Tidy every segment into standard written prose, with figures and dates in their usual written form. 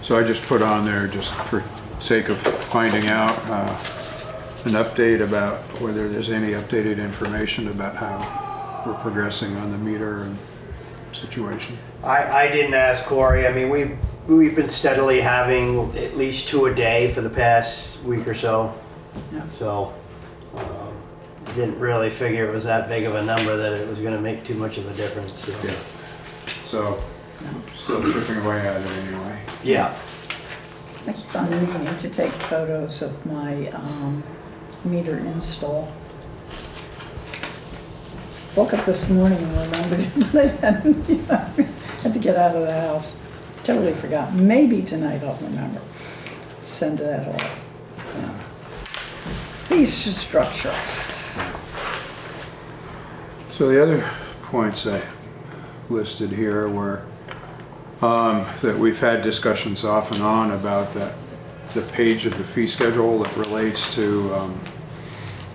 So I just put on there, just for sake of finding out, an update about whether there's any updated information about how we're progressing on the meter and situation. I didn't ask Corey. I mean, we've been steadily having at least 2 a day for the past week or so. Yeah. So, didn't really figure it was that big of a number that it was going to make too much of a difference. So. Yeah. So, still chipping away at it anyway. Yeah. I keep on needing to take photos of my meter install. Woke up this morning and remembered it, but I hadn't, had to get out of the house. Totally forgot. Maybe tonight I'll remember. Send that off. Piece structure. So the other points I listed here were that we've had discussions off and on about the page of the fee schedule that relates to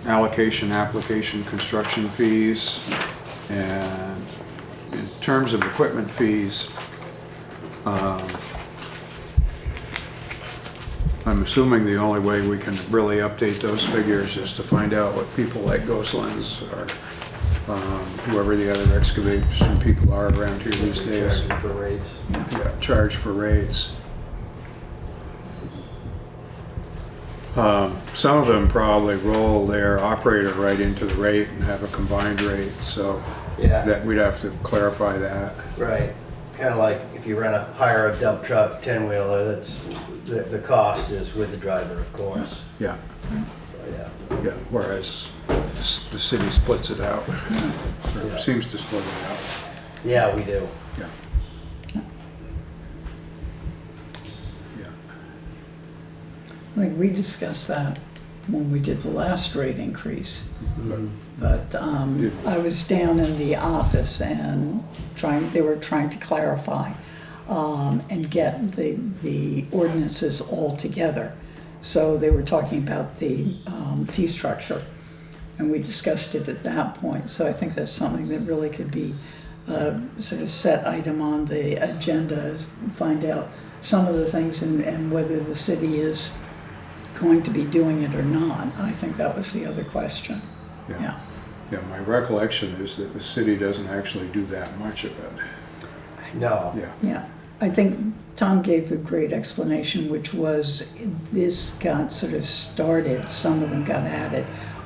allocation, application, construction fees, and in terms of equipment fees, I'm assuming the only way we can really update those figures is to find out what people like Goslin's or whoever the other excavation people are around here these days. Charging for rates. Yeah, charge for rates. Some of them probably roll their operator right into the rate and have a combined rate, so Yeah. that we'd have to clarify that. Right. Kind of like if you hire a dump truck 10-wheeler, that's the cost is with the driver, of course. Yeah, So, yeah. yeah. Whereas the city splits it out, or Yeah. seems to split it out. Yeah, we do. Yeah. Yeah. I think we discussed that when we did the last rate increase. Mhm. But I was down in the office and they were trying to clarify and get the ordinances all together. So they were talking about the fee structure, and we discussed it at that point. So I think that's something that really could be a sort of set item on the agenda, is find out some of the things and whether the city is going to be doing it or not. I think that was the other question. Yeah. Yeah, my recollection is that the city doesn't actually do that much of it. No. Yeah. Yeah, I think Tom gave a great explanation, which was this got sort of started, some of them got added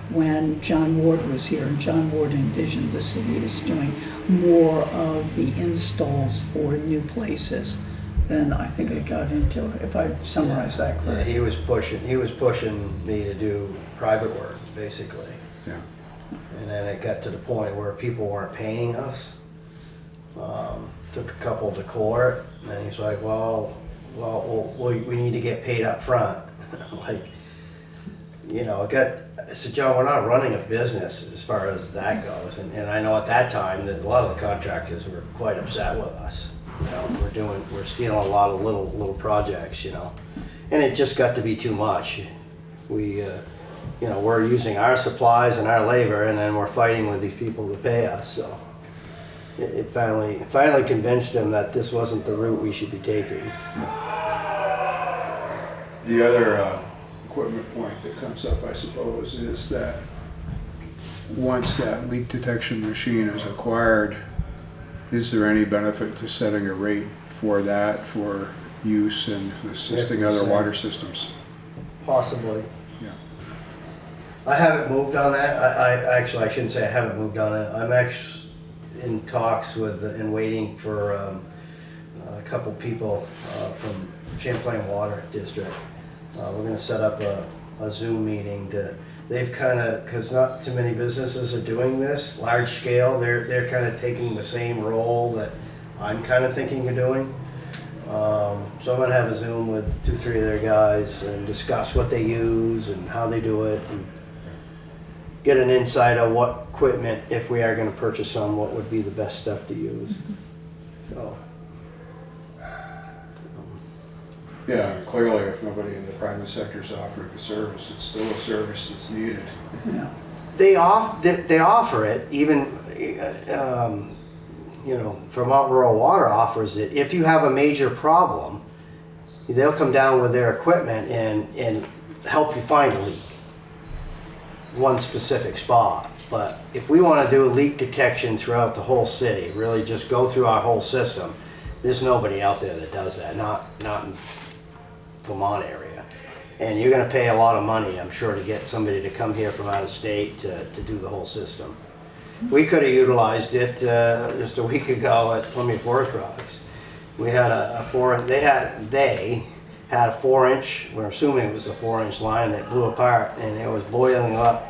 when John Ward was here, and John Ward envisioned the city as doing more of the installs for new places than I think it got into, if I summarize that Yeah, correctly. he was pushing me to do private work, basically. Yeah. And then it got to the point where people weren't paying us. Took a couple to court, and then he's like, well, we need to get paid up front. Like, I said, John, we're not running a business as far as that goes. And I know at that time that a lot of the contractors were quite upset with us. We're stealing a lot of little projects, and it just got to be too much. We're using our supplies and our labor, and then we're fighting with these people to pay us. So it finally convinced him that this wasn't the route we should be taking. The other equipment point that comes up, I suppose, is that once that leak detection machine is acquired, is there any benefit to setting a rate for that for use and assisting other water systems? Possibly. Yeah. I haven't moved on that. I shouldn't say I haven't moved on it. I'm actually in talks with and waiting for a couple people from Champlain Water District. We're going to set up a Zoom meeting they've kind of, because not too many businesses are doing this large scale. They're kind of taking the same role that I'm kind of thinking of doing. So I'm going to have a Zoom with 2-3 of their guys and discuss what they use and how they do it, and get an insight of what equipment, if we are going to purchase some, what would be the best stuff to use. So. Yeah, clearly if nobody in the private sector is offering the service, it's still a service that's needed. Yeah. They offer it, even Vermont Rural Water offers it. If you have a major problem, they'll come down with their equipment and help you find a leak, one specific spot. But if we want to do leak detection throughout the whole city, really just go through our whole system, there's nobody out there that does that, not in Vermont area. And you're gonna pay a lot of money, I'm sure, to get somebody to come here from out of state to do the whole system. We could have utilized it just a week ago at Columbia Forest Products. We had they had a 4-inch, we're assuming it was a 4-inch line that blew apart, and it was boiling up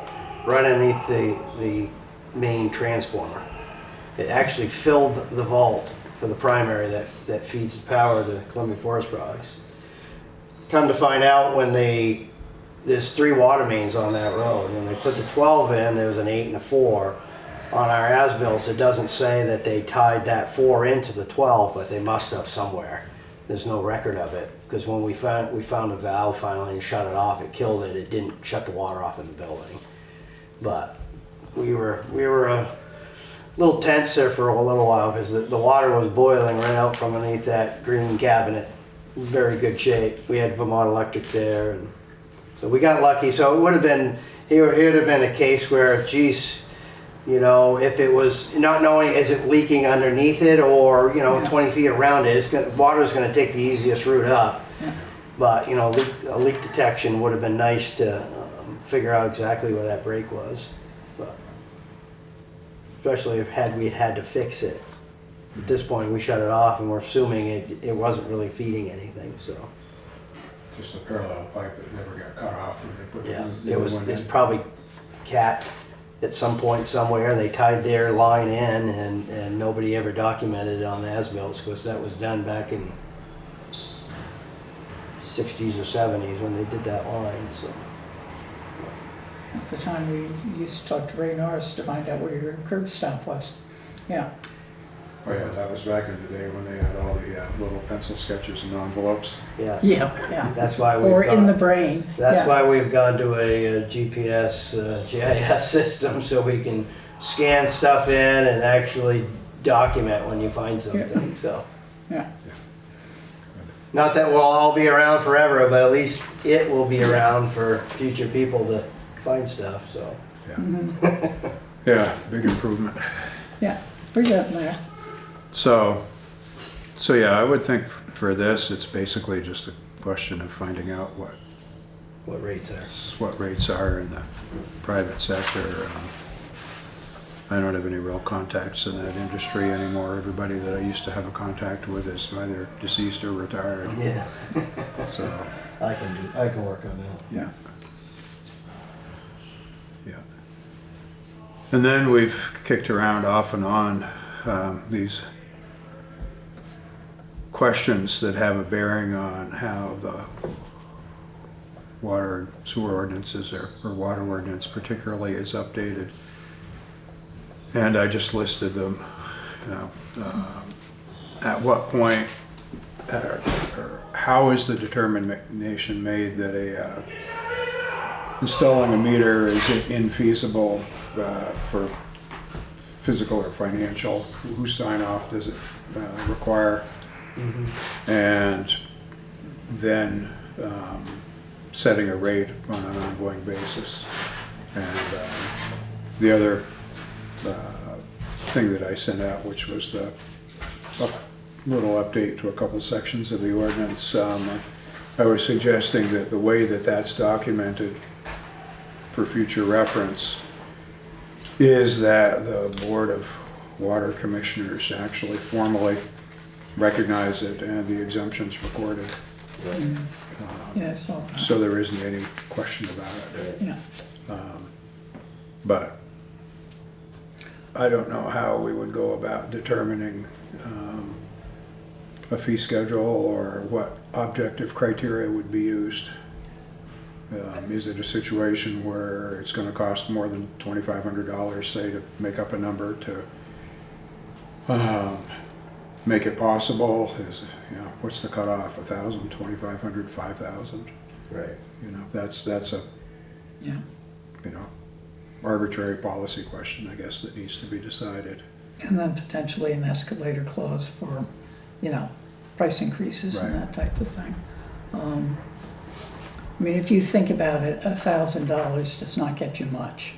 right underneath the main transformer. It actually filled the vault for the primary that feeds the power to Columbia Forest Products. Come to find out, when there's 3 water mains on that road, and they put the 12 in, there was an 8 and a 4. On our as-bills, it doesn't say that they tied that 4 into the 12, but they must have somewhere. There's no record of it, because when we found a valve finally and shut it off, it killed it. It didn't shut the water off in the building. But we were a little tense there for a little while, because the water was boiling right out from underneath that green cabinet. Very good shape. We had Vermont Electric there, and so we got lucky. So it would have been, here would have been a case where, geez, you know, if it was not knowing, is it leaking underneath it, or, you know, 20 feet around it, water's going to take the easiest route up. Yeah. But, you know, a leak detection would have been nice to figure out exactly where that break was. But especially if we had to fix it. At this point, we shut it off, and we're assuming it wasn't really feeding anything. So Just a parallel pipe that never got cut off when they put it's probably cat at some point somewhere. They tied their line in, and nobody ever documented it on the as-bills, because that was done back in 60s or 70s when they did that line. So At the time, we used to talk to Ray Norris to find out where your curb stop was. Yeah. Oh yeah, that was back in the day when they had all the little pencil sketches and envelopes. yeah, Yeah. that's why Or in the brain. That's Yeah. why we've gone to a GPS GIS system, so we can scan stuff in and actually document when you find something. So Yeah. not that we'll all be around forever, but at least it will be around for future people to find stuff. So Yeah. Yeah, big improvement. Yeah. We're getting there. So yeah, I would think for this, it's basically just a question of finding out what rates are? rates are in the private sector. I don't have any real contacts in that industry anymore. Everybody that I used to have a contact with is either deceased or retired. Yeah, So I can work on that. yeah. Yeah. And then we've kicked around off and on these questions that have a bearing on how the water and sewer ordinances or water ordinance particularly is updated. And I just listed them, you know, at what point, or how is the determination made that installing a meter is infeasible for physical or financial? Whose sign off does it require? Mm-hmm. And then setting a rate on an ongoing basis. And the other thing that I sent out, which was the little update to a couple sections of the ordinance, I was suggesting that the way that that's documented for future reference is that the Board of Water Commissioners actually formally recognize it and the exemptions recorded. Yeah, so. So there isn't any question about it. Yeah. But I don't know how we would go about determining a fee schedule or what objective criteria would be used. Is it a situation where it's going to cost more than $2,500, say, to make up a number to make it possible? Is, you know, what's the cutoff? 1,000, 2,500, 5,000? Right. You know, that's a Yeah. you know, arbitrary policy question, I guess, that needs to be decided. And then potentially an escalator clause for, you know, price increases and Right. that type of thing. I mean, if you think about it, $1,000 does not get you much.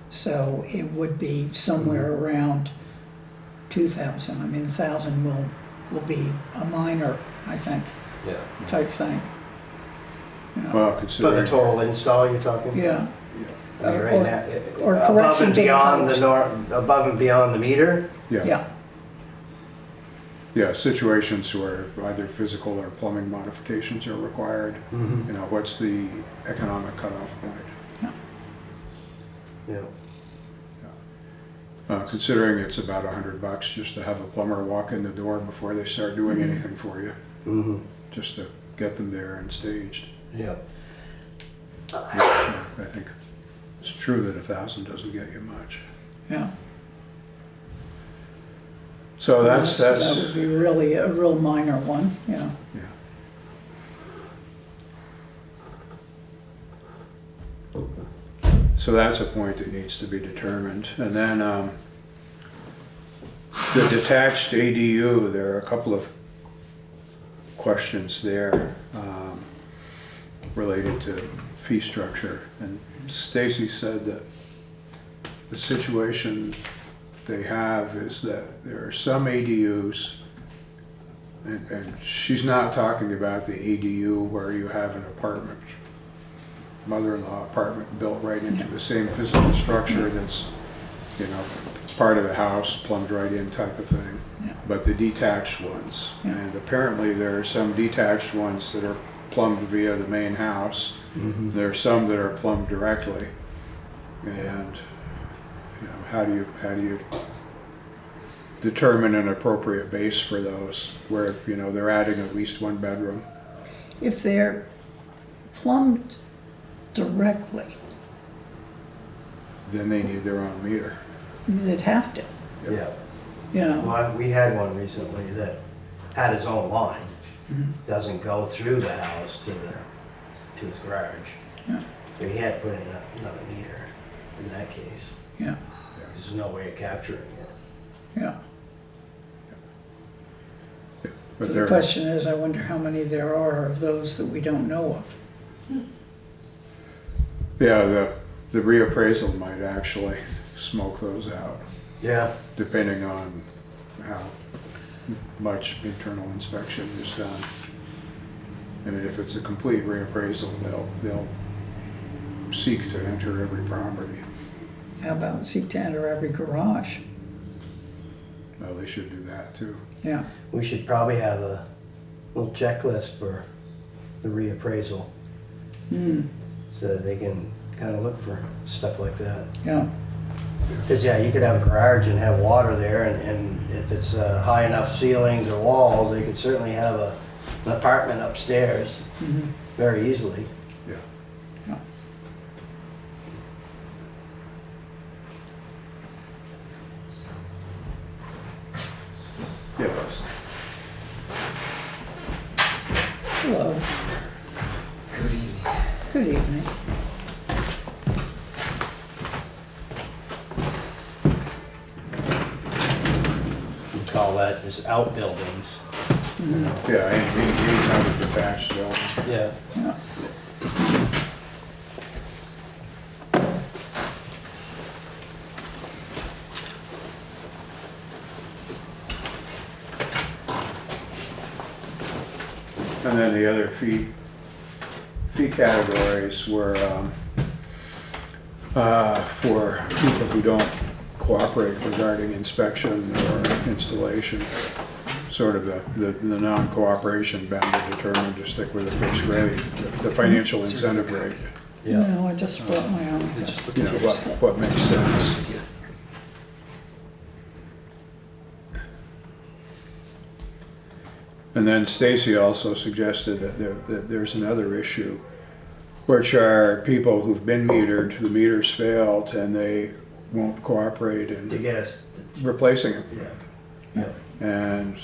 So it would be somewhere around 2,000. I mean, 1,000 will be a minor, I think, Yeah. type thing. Yeah. Well, For the considering, total install you're talking? Yeah, I mean, right Or- now, or above correction and to the beyond the post. above and beyond the meter? yeah, yeah, situations where either physical or plumbing modifications are required, Mm-hmm. you know, what's the economic cutoff point? Yeah. Considering it's about $100 just to have a plumber walk in the door before they start doing anything for you, Mm-hmm. just to get them there and staged. Yeah. Yeah, I think it's true that 1,000 doesn't get you much. yeah. So That would that's, be really a real minor one, yeah. yeah. So that's a point that needs to be determined. And then the detached ADU, there are a couple of questions there related to fee structure. And Stacy said that the situation they have is that there are some ADUs, and she's not talking about the ADU where you have an apartment, mother-in-law apartment built right into the same physical structure that's, you know, part of the house, plumbed right in type of thing, Yeah. but the detached ones. Yeah. And apparently there are some detached ones that are plumbed via the main house. Mm-hmm. There are some that are plumbed directly. And, you know, how do you determine an appropriate base for those where, you know, they're adding at least one bedroom? If they're plumbed directly, Then they need their own meter. they'd have to, Yeah. you know. Well, we had one recently that had his own line. Mhm. Doesn't go through the house to his garage. Yeah. So he had to put in another meter in that case. Yeah, There's no way of capturing it. yeah. But The they're, question is, I wonder how many there are of those that we don't know of. yeah, the reappraisal might actually smoke those out, Yeah. depending on how much internal inspection is done. I mean, if it's a complete reappraisal, they'll seek to enter every property. How about seek to enter every garage? Well, they should do that too. Yeah, We should probably have a little checklist for the reappraisal so that they can kind of look for stuff like that. yeah, Because, yeah, you could have a garage and have water there, and if it's high enough ceilings or walls, they could certainly have an apartment upstairs very easily. Yeah. yeah. Yeah. Hello, Good evening. good evening. We call that just outbuildings. Yeah, any kind of detached building. Yeah. Yeah. And then the other fee categories were for people who don't cooperate regarding inspection or installation. Sort of the non-cooperation bound to determine to stick with a fixed rate, the financial incentive rate. Yeah. No, I just brought my own. You know, what makes sense. And then Stacy also suggested that there's another issue, which are people who've been metered, the meters failed, and they won't cooperate To in get us, replacing it. yeah. Yeah. And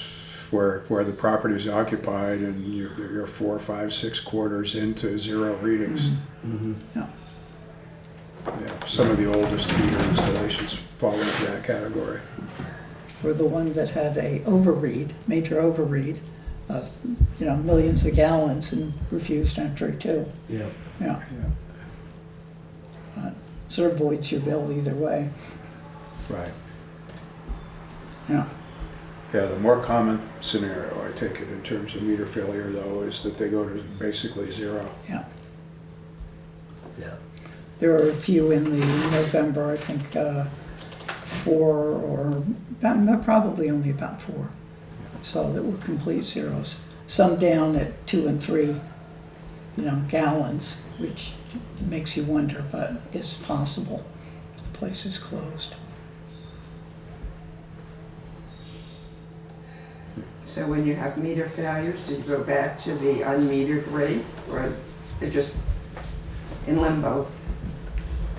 where the property's occupied and you're 4, 5, 6 quarters into zero readings. Mm-hmm. Yeah, Yeah, some of the oldest meter installations fall into that category. or the one that had a overread, major overread, of, millions of gallons and refused entry too. Yeah. Yeah. Sort of voids your bill either way. Right. Yeah. Yeah, the more common scenario, I take it, in terms of meter failure though, is that they go to basically zero. Yeah. Yeah. There were a few in the November, I think, 4 or probably only about 4. So that were complete zeros. Some down at 2 and 3, gallons, which makes you wonder, but is possible. The place is closed. So when you have meter failures, did you go back to the unmetered rate, or they're just in limbo?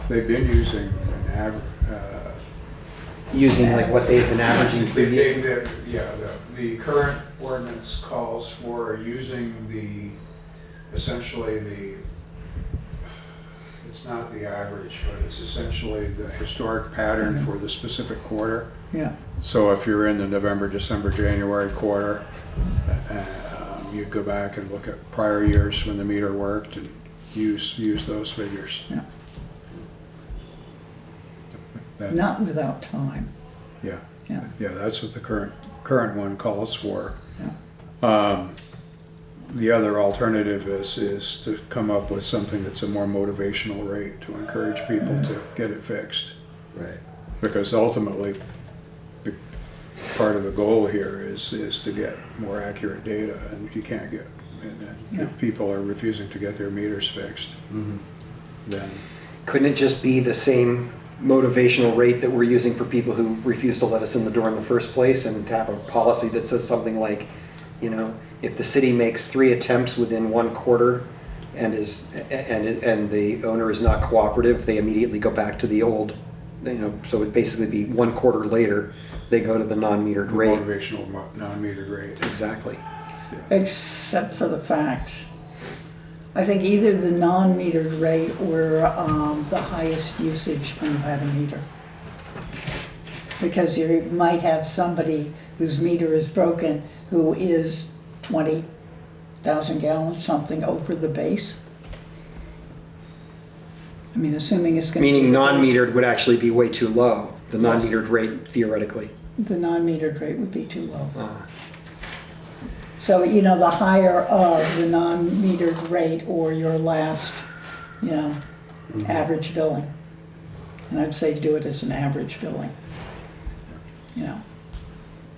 They've been using an average, Using like what they've been averaging previously? the current ordinance calls for using essentially it's not the average, but it's essentially the historic pattern for the specific quarter. Yeah. So if you're in the November, December, January quarter, you'd go back and look at prior years when the meter worked and use those figures. Yeah. That- Not without time. Yeah. Yeah. Yeah, that's what the current one calls for. Yeah. The other alternative is to come up with something that's a more motivational rate to encourage people to get it fixed. Right. Because ultimately, part of the goal here is to get more accurate data, and you can't get, and if people are refusing to get their meters fixed, then Couldn't it just be the same motivational rate that we're using for people who refuse to let us in the door in the first place, and to have a policy that says something like, if the city makes 3 attempts within 1 quarter and the owner is not cooperative, they immediately go back to the old, so it'd basically be 1 quarter later, they go to the non-metered the rate. motivational non-metered rate. Exactly. Except for the fact, I think either the non-metered rate or the highest usage when you have a meter. Because you might have somebody whose meter is broken who is 20,000 gallons, something over the base. I mean, assuming it's going to be... Meaning non-metered would actually be way too low, the non-metered rate theoretically. The non-metered rate would be too low. Ah. So, the higher of the non-metered rate or your last, average billing. And I'd say do it as an average billing.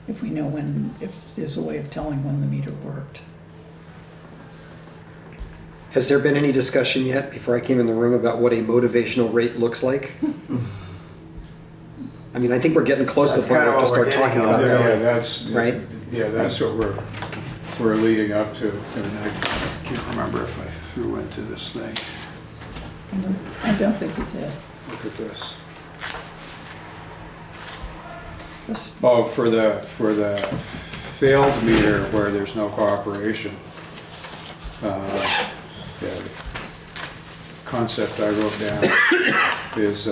If we know if there's a way of telling when the meter worked. Has there been any discussion yet, before I came in the room, about what a motivational rate looks like? I mean, I think we're getting close to the point where we have to start talking about that. That's Right? Yeah, that's what we're leading up to. And I can't remember if I threw into this thing. I don't think you did. Look at this. Just- Oh, for the failed meter where there's no cooperation. The concept I wrote down is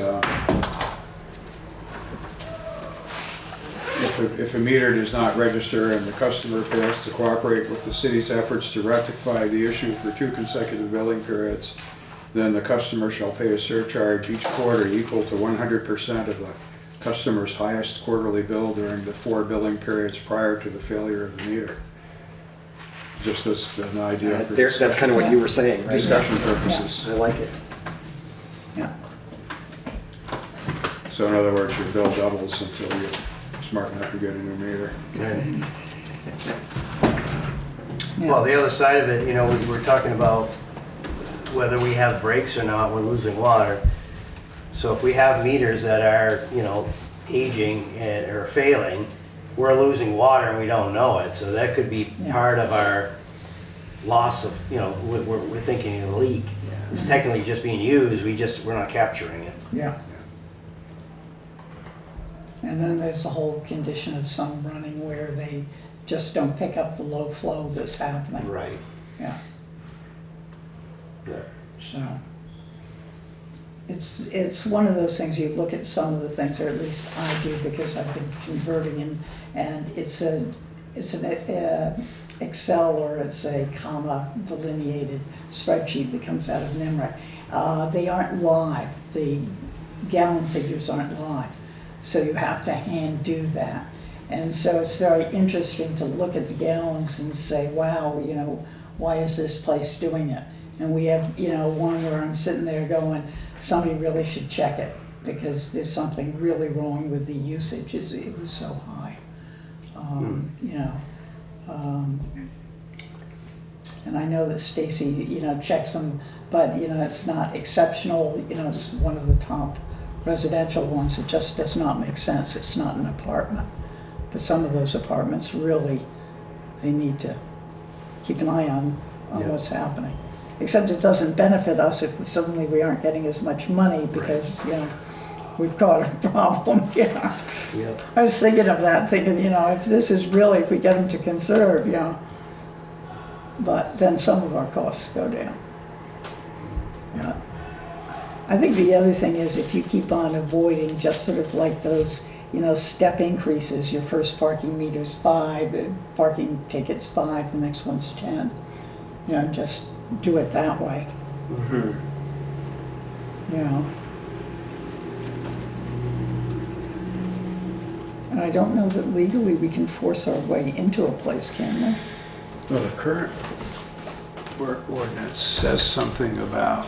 if a meter does not register and the customer fails to cooperate with the city's efforts to rectify the issue for 2 consecutive billing periods, then the customer shall pay a surcharge each quarter equal to 100% of the customer's highest quarterly bill during the 4 billing periods prior to the failure of the meter. Just as an idea for That's kind of what you were saying, right? discussion purposes. I like it. Yeah. So in other words, your bill doubles until you're smart enough to get a new meter. Yeah. Well, the other side of it, we're talking about whether we have breaks or not, we're losing water. So if we have meters that are, aging or failing, we're losing water and we don't know it. So that could be Yeah. part of our loss of, we're thinking of a leak. It's technically just being used, we're not capturing it. Yeah. And then there's the whole condition of some running where they just don't pick up the low flow that's happening. Right. Yeah, Yeah. so. It's one of those things, you look at some of the things, or at least I do because I've been converting and it's an Excel or it's a comma delineated spreadsheet that comes out of NIMRIC. They aren't live. The gallon figures aren't live. So you have to hand do that. And so it's very interesting to look at the gallons and say, wow, you know, why is this place doing it? And we have, you know, one where I'm sitting there going, somebody really should check it because there's something really wrong with the usage. It was so high, you know. And I know that Stacy, you know, checks them, but, you know, it's not exceptional. You know, it's one of the top residential ones. It just does not make sense. It's not an apartment. But some of those apartments really, they need to keep an eye on what's happening. Except it doesn't benefit us if suddenly we aren't getting as much money because, you know, we've got a problem. Yeah. Yep. I was thinking of that, thinking, you know, if this is really, if we get them to conserve, you know, but then some of our costs go down. Yeah. I think the other thing is if you keep on avoiding just sort of like those, you know, step increases, your first parking meter's 5, parking ticket's 5, the next one's 10. You know, just do it that way. Mm-hmm. You know. And I don't know that legally we can force our way into a place, can we? Well, the current ordinance says something about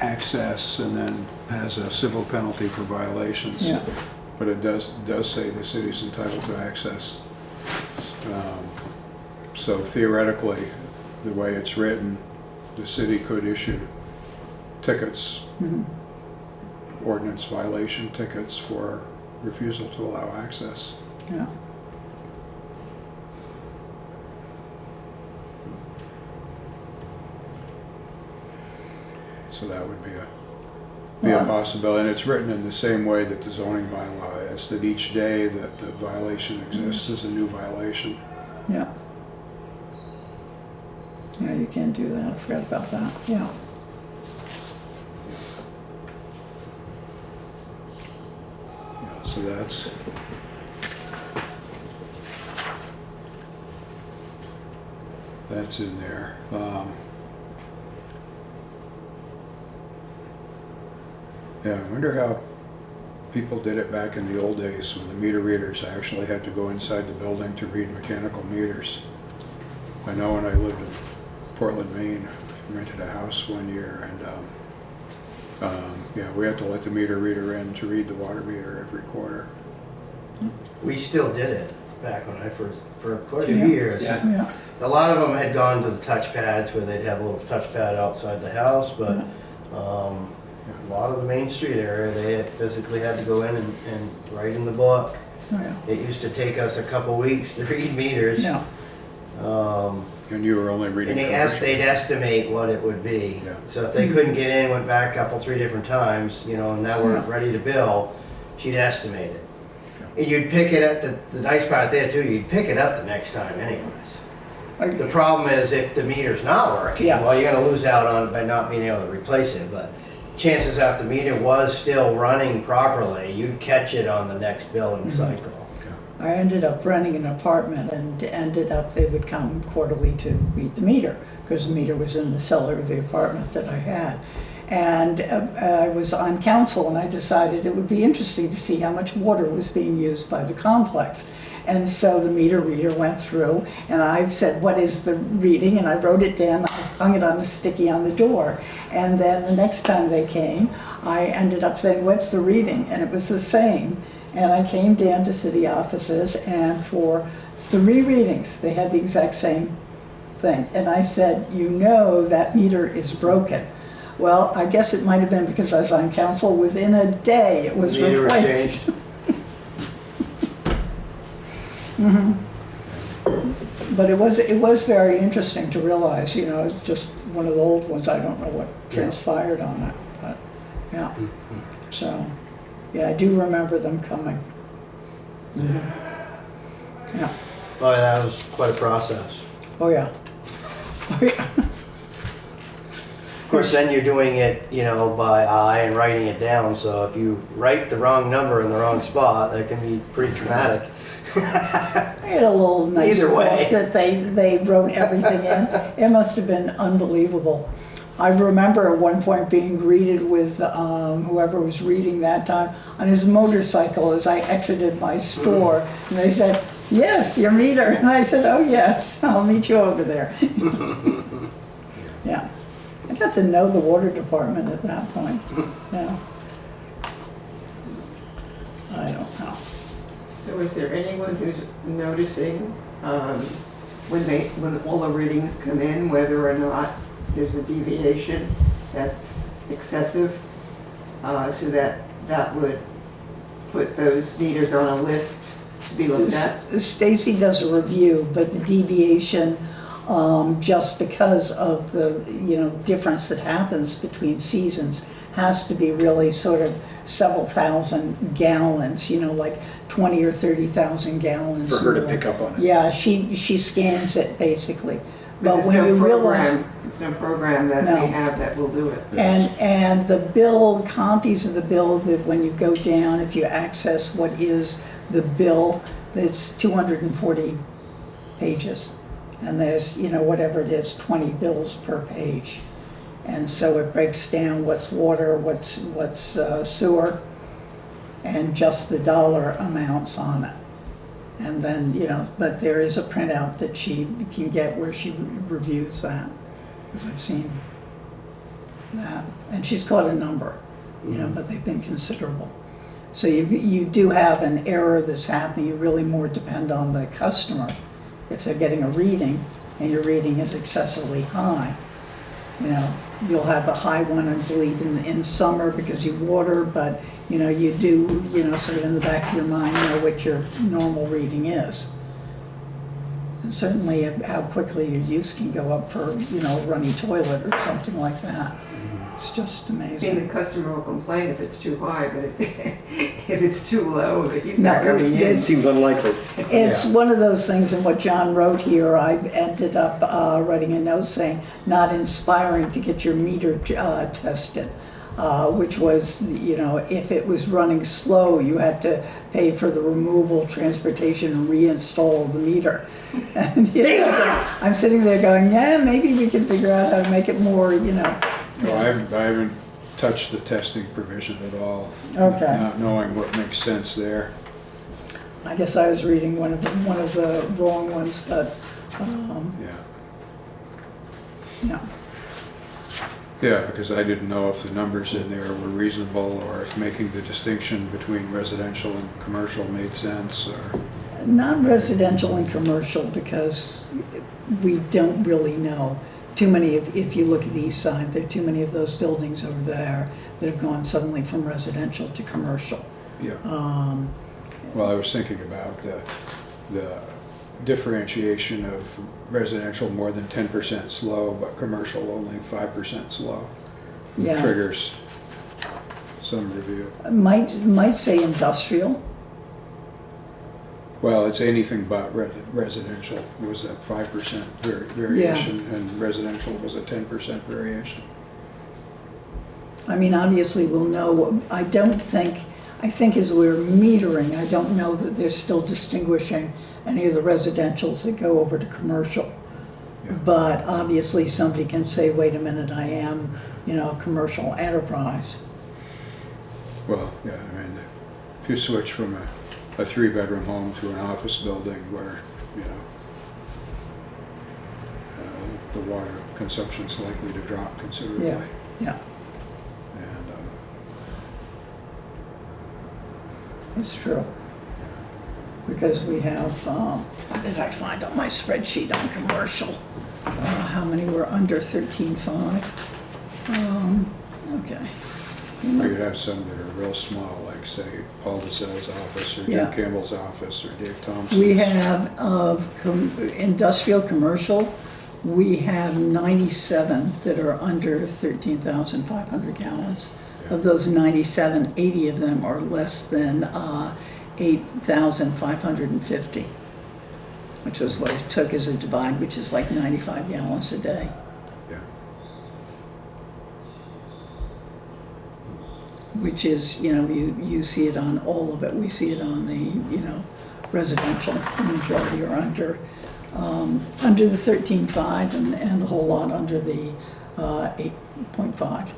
access and then has a civil penalty for violations. Yeah. But it does say the city's entitled to access. So theoretically, the way it's written, the city could issue tickets, ordinance violation tickets for refusal to allow access. Yeah. So that would be a possibility, and it's written in the same way that the zoning bylaw is, that each day that the violation exists is a new violation. Yeah. Yeah, you can do that. I forgot about that. Yeah. Yeah, so that's in there. Yeah, I wonder how people did it back in the old days when the meter readers actually had to go inside the building to read mechanical meters. I know when I lived in Portland, Maine, rented a house one year, and yeah, we had to let the meter reader in to read the water meter every quarter. We still did it back when I first, for quite a few Yeah. years. Yeah. A lot of them had gone to the touchpads where they'd have a little touchpad outside the house, but a lot of the Main Street area, they physically had to go in and write in the book. Oh, yeah. It used to take us a couple weeks to read meters. Yeah. And you were only reading And commercial. they'd estimate what it would be. Yeah. So if they couldn't get in, went back a couple, 3 different times, you know, and now we're Yeah. ready to bill, she'd estimate it. And you'd pick it up, the nice part there too, you'd pick it up the next time anyways. The problem is if the meter's not working, Yeah. well, you're gonna lose out on it by not being able to replace it, but chances are if the meter was still running properly, you'd catch it on the next billing cycle. I ended up renting an apartment and they would come quarterly to read the meter because the meter was in the cellar of the apartment that I had. And I was on council and I decided it would be interesting to see how much water was being used by the complex. And so the meter reader went through and I said, what is the reading? And I wrote it down, I hung it on a sticky on the door. And then the next time they came, I ended up saying, what's the reading? And it was the same. And I came down to city offices and for 3 readings, they had the exact same thing. And I said, you know that meter is broken. Well, I guess it might have been because I was on council. Within a day, it was Meter was replaced. But it was very interesting to realize, you know, it's just one of the old ones. I don't know what transpired on it, but yeah. So, yeah, I do remember them coming. Yeah. Oh, that was quite a process. Oh, yeah. Oh, yeah. Of course, then you're doing it, you know, by eye and writing it down, so if you write the wrong number in the wrong spot, that can be pretty traumatic. I had a little nice Either way. book that they wrote everything in. It must have been unbelievable. I remember at one point being greeted with whoever was reading that time on his motorcycle as I exited my store. And they said, "Yes, your meter." And I said, "Oh yes, I'll meet you over there." Yeah. I got to know the water department at that point. Yeah. I don't know. So is there anyone who's noticing when all the readings come in, whether or not there's a deviation that's excessive, so that would put those meters on a list to be looked at? Stacy does a review, but the deviation, just because of the, difference that happens between seasons, has to be really sort of several thousand gallons, like 20 or 30,000 gallons. For her to pick up on it. Yeah, she scans it basically. But there's when no you realize, program, it's no program that No. we have that will do it. and the bill, copies of the bill, that when you go down, if you access what is the bill, it's 240 pages. And there's, whatever it is, 20 bills per page. And so it breaks down what's water, what's sewer, and just the dollar amounts on it. And then, but there is a printout that she can get where she reviews that, because I've seen that. And she's caught a number, but they've been considerable. So you do have an error that's happening. You really more depend on the customer. If they're getting a reading and your reading is excessively high, you'll have a high one, I believe, in summer because you water, but you do, sort of in the back of your mind, know what your normal reading is. And certainly how quickly your use can go up for, a runny toilet or something like that. It's just I mean, amazing. the customer will complain if it's too high, but if it's too low, he's not No, coming in. It seems unlikely. It's one of those things, and what John wrote here, I ended up writing a note saying, not inspiring to get your meter tested, which was, if it was running slow, you had to pay for the removal, transportation, and reinstall the meter. And, I'm sitting there going, yeah, maybe we can figure out how to make it more, No, I haven't touched the testing provision at all. Okay. Not knowing what makes sense there. I guess I was reading one of the wrong ones, but, Yeah. yeah. Yeah, because I didn't know if the numbers in there were reasonable or if making the distinction between residential and commercial made sense or. Not residential and commercial, because we don't really know. Too many if you look at the east side, there are too many of those buildings over there that have gone suddenly from residential to commercial. Yeah. Well, I was thinking about the differentiation of residential more than 10% slow, but commercial only 5% slow. Yeah. Triggers some review. Might say industrial. Well, it's anything but residential was a 5% variation, and residential was a 10% variation. I mean, obviously we'll know. I think as we're metering, I don't know that they're still distinguishing any of the residentials that go over to commercial. Yeah. But obviously somebody can say, wait a minute, I am, a commercial enterprise. Well, yeah, I mean, if you switch from a 3-bedroom home to an office building where, the water consumption's likely to drop considerably. Yeah, And, it's true. Because we have, what did I find on my spreadsheet on commercial? How many were under 13.5? Okay. you'd have some that are real small, like say Paul DeSalle's office or Yeah. Jim Campbell's office or Dave Thompson's. We have of industrial commercial, we have 97 that are under 13,500 gallons. Of those 97, 80 of them are less than 8,550, which was what it took as a divide, which is like 95 gallons a day. Yeah. Which is, you see it on all of it. We see it on the, residential, the majority are under the 13.5 and the whole lot under the 8.5.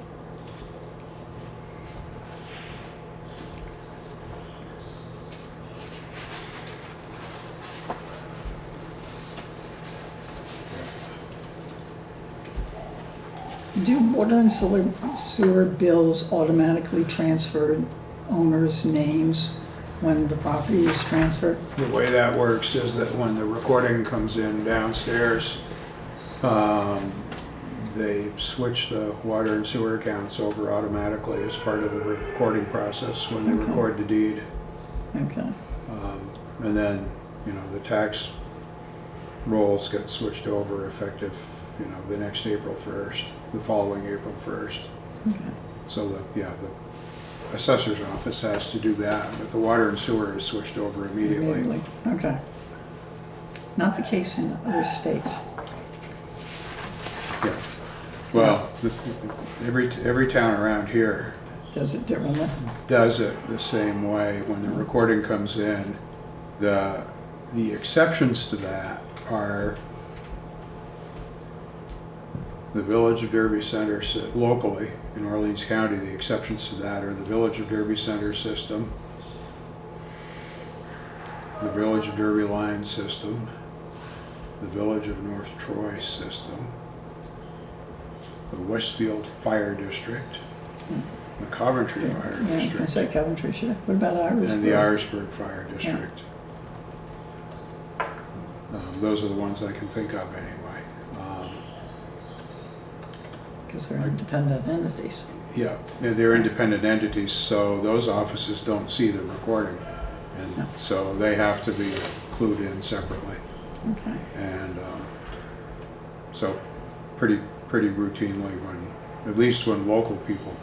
Do water and sewer bills automatically transfer owners' names when the property is transferred? The way that works is that when the recording comes in downstairs, they switch the water and sewer accounts over automatically as part of the recording process when they Okay. record the deed. Okay, And then, the tax rolls get switched over effective, the next April 1st, the following April 1st. okay. So the assessor's office has to do that, but the water and sewer is switched over immediately. Okay. Not the case in other states. Yeah. Well, every town around here Does it differently? does it the same way. When the recording comes in, the exceptions to that are the Village of Derby Center, locally in Orleans County, the exceptions to that are the Village of Derby Center system, the Village of Derby Line system, the Village of North Troy system, the Westfield Fire District, the Coventry Fire Yeah, I was gonna District, say Coventry, sure. What about Irisburg? and the Irisburg Fire District. Those are the ones I can think of anyway. Because they're independent entities. Yeah, they're independent entities, so those offices don't see the recording. And No. so they have to be clued in separately. Okay. And so pretty routinely at least when local people,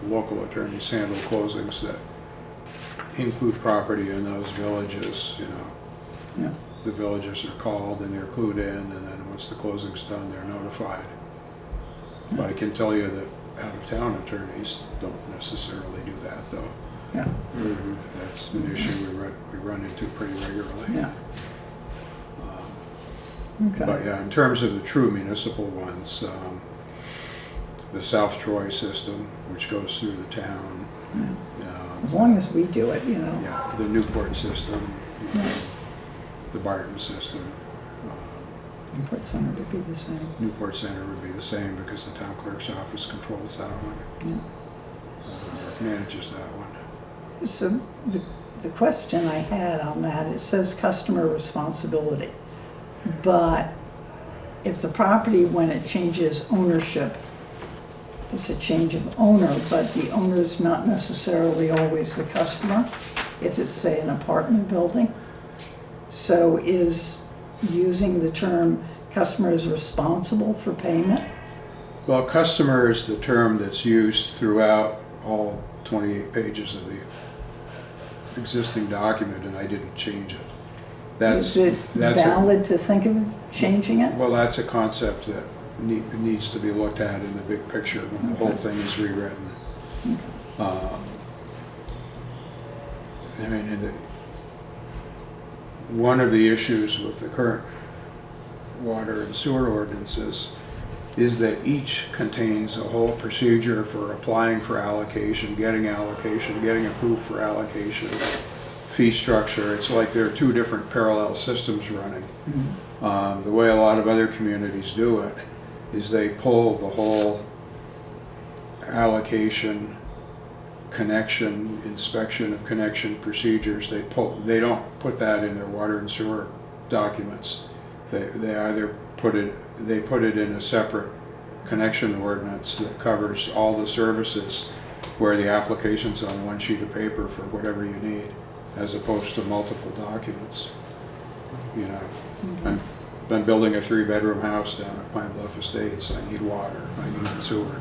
local attorneys handle closings that include property in those villages, Yeah. the villages are called and they're clued in, and then once the closing's done, they're notified. But I can tell you that out-of-town attorneys don't necessarily do that, though. Yeah. That's an issue we run into pretty regularly. Yeah. But Okay. yeah, in terms of the true municipal ones, the South Troy system, which goes through the town, As long as we do it, yeah, the Newport system, Yeah. the Barton system. Newport Center would be the same. Newport Center would be the same because the town clerk's office controls that one, manages that one. So the question I had on that, it says customer responsibility. But if the property, when it changes ownership, it's a change of owner, but the owner's not necessarily always the customer, if it's, say, an apartment building. So is using the term customer is responsible for payment? Well, customer is the term that's used throughout all 28 pages of the existing document, and I didn't change it. Is it valid to think of changing it? Well, that's a concept that needs to be looked at in the big picture when the whole thing is rewritten. I mean, one of the issues with the current water and sewer ordinances is that each contains a whole procedure for applying for allocation, getting approved for allocation, fee structure. It's like there are two different parallel systems running. The way a lot of other communities do it is they pull the whole allocation, connection, inspection of connection procedures. They don't put that in their water and sewer documents. They either put it in a separate connection ordinance that covers all the services where the application's on one sheet of paper for whatever you need, as opposed to multiple documents. I'm building a 3-bedroom house down at Pine Bluff Estates. I need water, I need sewer.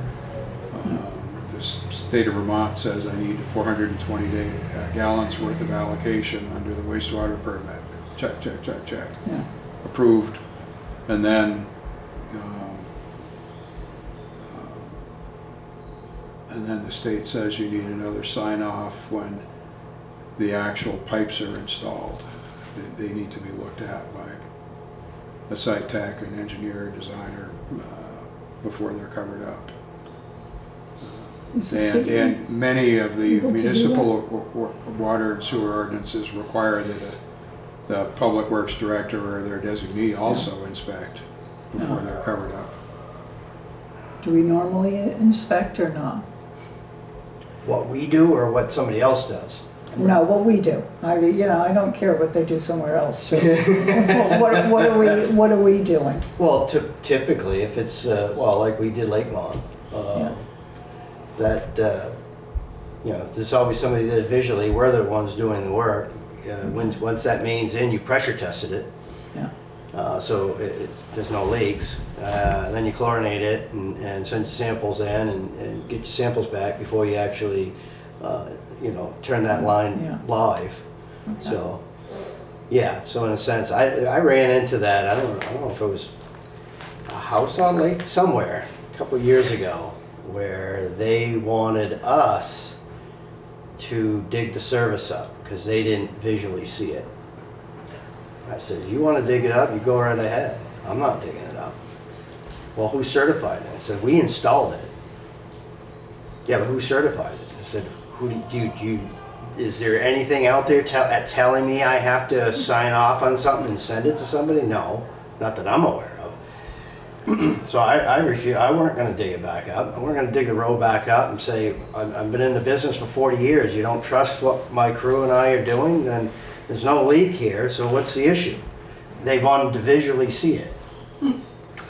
The state of Vermont says I need 420 gallons worth of allocation under the wastewater permit. Check, check, check, check. Yeah. Approved. And then the state says you need another sign off when the actual pipes are installed. They need to be looked at by a site tech, an engineer, designer, before they're covered up. Is the city And many of the able to do municipal water and sewer ordinances require that the public works director or their designee also inspect before they're covered up. Do we normally inspect or not? What we do or what somebody else does? No, what we do. I don't care what they do somewhere else. Just what are we doing? Well, typically, if it's, like we did Lakemont, Yeah. there's always somebody that visually, we're the ones doing the work. Once that main's in, you pressure tested it, Yeah. so there's no leaks. Then you chlorinate it and send your samples in and get your samples back before you actually, turn that line Yeah. live. Okay. So, yeah, so in a sense, I ran into that, I don't know if it was a house on Lake somewhere, a couple of years ago, where they wanted us to dig the service up, because they didn't visually see it. I said, you want to dig it up, you go right ahead. I'm not digging it up. Well, who certified it? I said, we installed it. Yeah, but who certified it? I said, is there anything out there telling me I have to sign off on something and send it to somebody? No, not that I'm aware of. So I refuse. I weren't going to dig it back up. I weren't going to dig the road back up and say, I've been in the business for 40 years. You don't trust what my crew and I are doing, then there's no leak here, so what's the issue? They wanted to visually see it.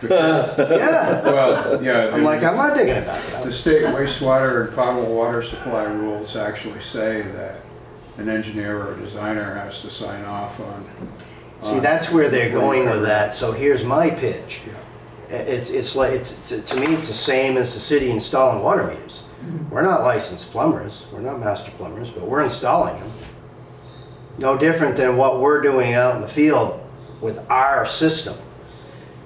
Yeah. Well, yeah. I'm like, I'm not digging it back up. The state wastewater and potable water supply rules actually say that an engineer or a designer has to sign off on. See, that's where they're before you going with cover that. it. So here's my pitch. Yeah. It's like, to me, it's the same as the city installing water meters. We're not licensed plumbers, we're not master plumbers, but we're installing them. No different than what we're doing out in the field with our system.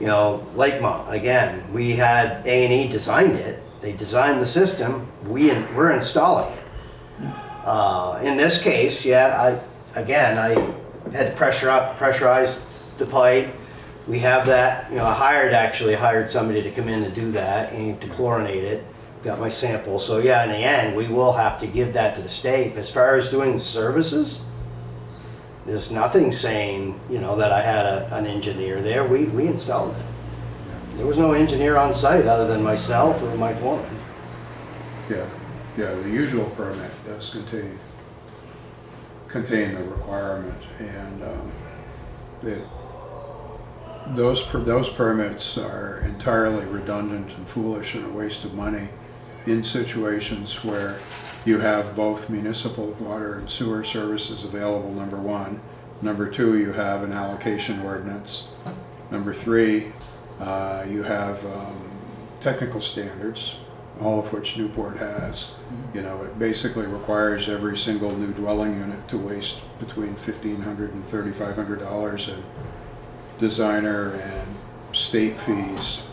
Lakemont, again, we had A&E designed it, they designed the system, we're installing it. In this case, I had to pressurize the pipe. We have that, I hired somebody to come in to do that and to chlorinate it. Got my sample. So in the end, we will have to give that to the state. As far as doing services, there's nothing saying, that I had an engineer there. We installed it. There was no engineer on site other than myself or my foreman. Yeah, the usual permit does contain the requirement, and those permits are entirely redundant and foolish and a waste of money in situations where you have both municipal water and sewer services available, number one. Number two, you have an allocation ordinance. Number three, you have technical standards, all of which Newport has. It basically requires every single new dwelling unit to waste between $1,500 and $3,500 in designer and state fees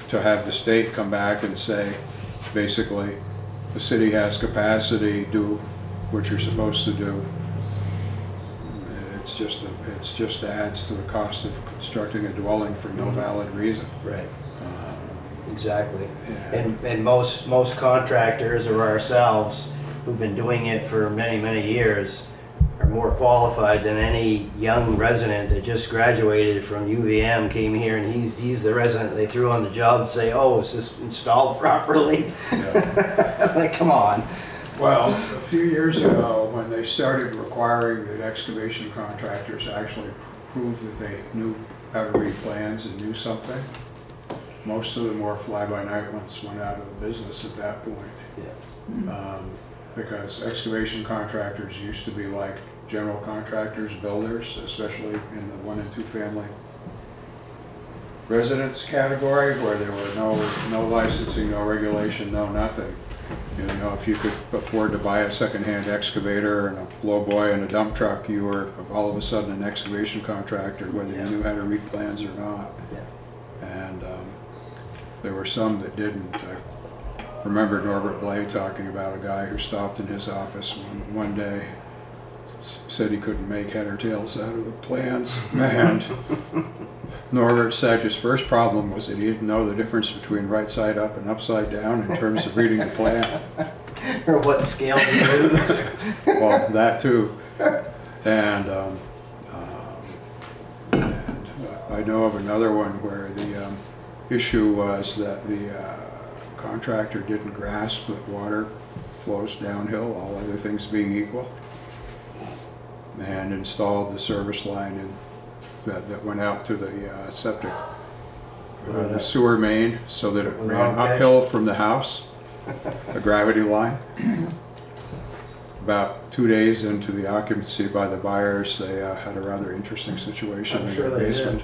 to have the state come back and say, basically, the city has capacity, do what you're supposed to do. It just adds to the cost of constructing a dwelling for no valid reason. Right. Exactly. Yeah. And most contractors or ourselves who've been doing it for many, many years are more qualified than any young resident that just graduated from UVM, came here, and he's the resident they threw on the job and say, oh, is this installed properly? Yeah. Like, come on. Well, a few years ago, when they started requiring that excavation contractors actually prove that they knew how to read plans and knew something, most of the more fly-by-night ones went out of the business at that point. Yeah. Because excavation contractors used to be like general contractors, builders, especially in the 1 and 2 family residence category, where there were no licensing, no regulation, no nothing. If you could afford to buy a secondhand excavator and a blowboy and a dump truck, you were all of a sudden an excavation contractor, whether you knew how to read plans or not. Yeah. And there were some that didn't. I remember Norbert Blay talking about a guy who stopped in his office one day said he couldn't make head or tails out of the plans. And Norbert said his first problem was that he didn't know the difference between right side up and upside down in terms of reading the plan. Or what scale to use. Well, that too. And I know of another one where the issue was that the contractor didn't grasp that water flows downhill, all other things being equal, and installed the service line that went out to the septic, the sewer main, so that it ran uphill from the house, a gravity line. About 2 days into the occupancy by the buyers, they had a rather interesting situation I'm in sure their they basement,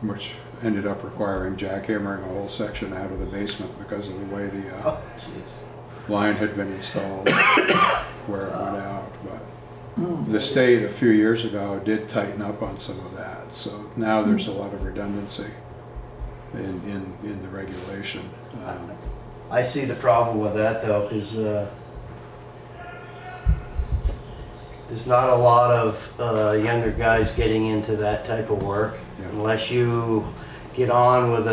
which ended up requiring jackhammering a whole section out of the basement because of the way the Oh, jeez. line had been installed where it went out. But the state a few years ago did tighten up on some of that, so now there's a lot of redundancy in the regulation. I see the problem with that though, because there's not a lot of younger guys getting into that type of work unless you get on with